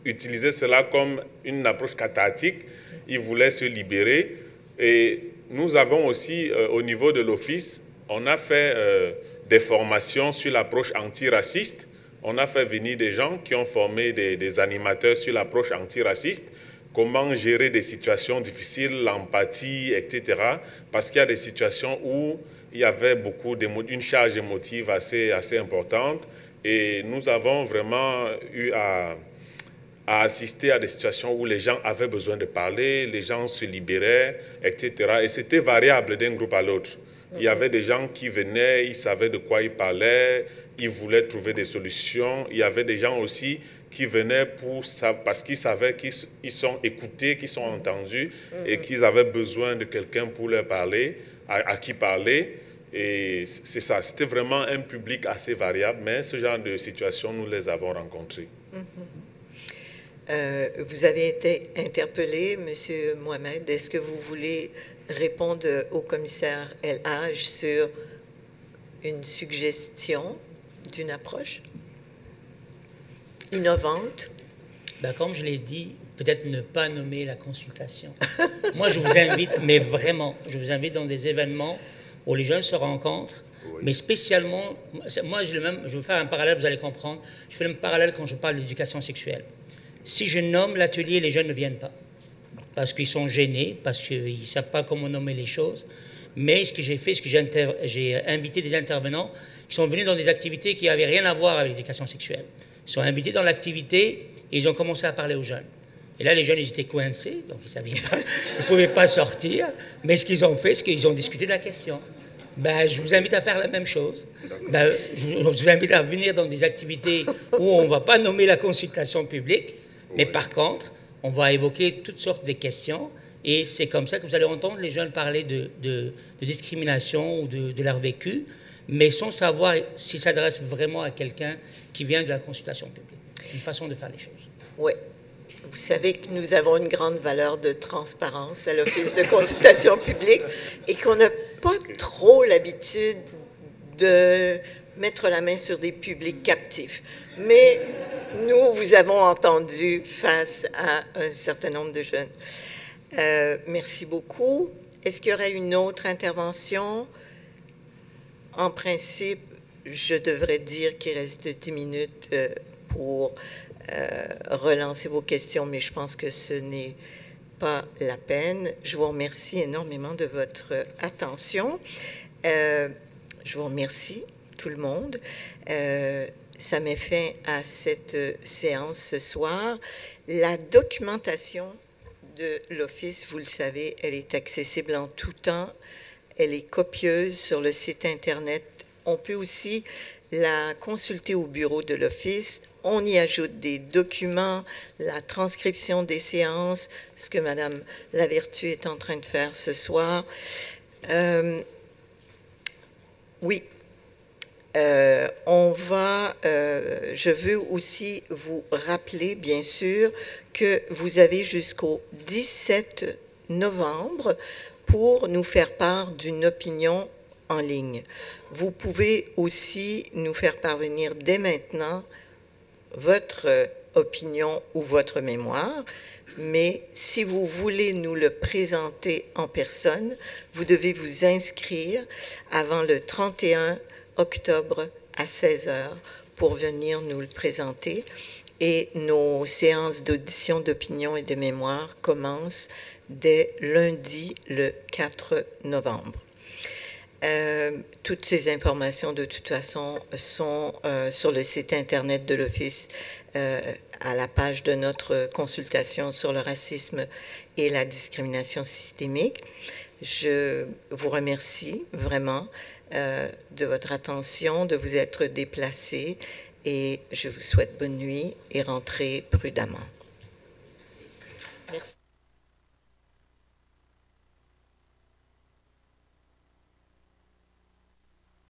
utilisaient cela comme une approche cathartique. Ils voulaient se libérer. Et nous avons aussi, au niveau de l'Office, on a fait des formations sur l'approche antiraciste. On a fait venir des gens qui ont formé des animateurs sur l'approche antiraciste, comment gérer des situations difficiles, l'empathie, etc. Parce qu'il y a des situations où il y avait une charge émotive assez importante. Et nous avons vraiment eu à assister à des situations où les gens avaient besoin de parler, les gens se libéraient, etc. Et c'était variable d'un groupe à l'autre. Il y avait des gens qui venaient, ils savaient de quoi ils parlaient, ils voulaient trouver des solutions. Il y avait des gens aussi qui venaient parce qu'ils savaient qu'ils sont écoutés, qu'ils sont entendus et qu'ils avaient besoin de quelqu'un pour leur parler, à qui parler. Et c'est ça, c'était vraiment un public assez variable, mais ce genre de situation, nous les avons rencontrés. Vous avez été interpellé, M. Mohamed. Est-ce que vous voulez répondre au commissaire El-Haj sur une suggestion d'une approche innovante? Comme je l'ai dit, peut-être ne pas nommer la consultation. Moi, je vous invite, mais vraiment, je vous invite dans des événements où les gens se rencontrent, mais spécialement, moi, je vais faire un parallèle, vous allez comprendre. Je fais le parallèle quand je parle d'éducation sexuelle. Si je nomme l'atelier, les jeunes ne viennent pas. Parce qu'ils sont gênés, parce qu'ils ne savent pas comment nommer les choses. Mais ce que j'ai fait, c'est que j'ai invité des intervenants qui sont venus dans des activités qui n'avaient rien à voir avec l'éducation sexuelle. Ils sont invités dans l'activité et ils ont commencé à parler aux jeunes. Et là, les jeunes, ils étaient coincés, donc ils ne pouvaient pas sortir. Mais ce qu'ils ont fait, c'est qu'ils ont discuté de la question. Je vous invite à faire la même chose. Je vous invite à venir dans des activités où on ne va pas nommer la consultation publique, mais par contre, on va évoquer toutes sortes de questions. Et c'est comme ça que vous allez entendre les jeunes parler de discrimination ou de leur vécu, mais sans savoir s'ils s'adressent vraiment à quelqu'un qui vient de la consultation publique. C'est une façon de faire les choses. Oui. Vous savez que nous avons une grande valeur de transparence à l'Office de consultation publique et qu'on n'a pas trop l'habitude de mettre la main sur des publics captifs. Mais nous vous avons entendu face à un certain nombre de jeunes. Merci beaucoup. Est-ce qu'il y aurait une autre intervention? En principe, je devrais dire qu'il reste 10 minutes pour relancer vos questions, mais je pense que ce n'est pas la peine. Je vous remercie énormément de votre attention. Je vous remercie, tout le monde. Ça met fin à cette séance ce soir. La documentation de l'Office, vous le savez, elle est accessible en tout temps. Elle est copieuse sur le site Internet. On peut aussi la consulter au bureau de l'Office. On y ajoute des documents, la transcription des séances, ce que Madame Lavertu est en train de faire ce soir. Oui. Je veux aussi vous rappeler, bien sûr, que vous avez jusqu'au 17 novembre pour nous faire part d'une opinion en ligne. Vous pouvez aussi nous faire parvenir dès maintenant votre opinion ou votre mémoire, mais si vous voulez nous le présenter en personne, vous devez vous inscrire avant le 31 octobre à 16 h pour venir nous le présenter. Et nos séances d'audition, d'opinion et de mémoire commencent dès lundi, le 4 novembre. Toutes ces informations, de toute façon, sont sur le site Internet de l'Office, à la page de notre consultation sur le racisme et la discrimination systémique. Je vous remercie vraiment de votre attention, de vous être déplacé, et je vous souhaite bonne nuit et rentrez prudemment. Merci.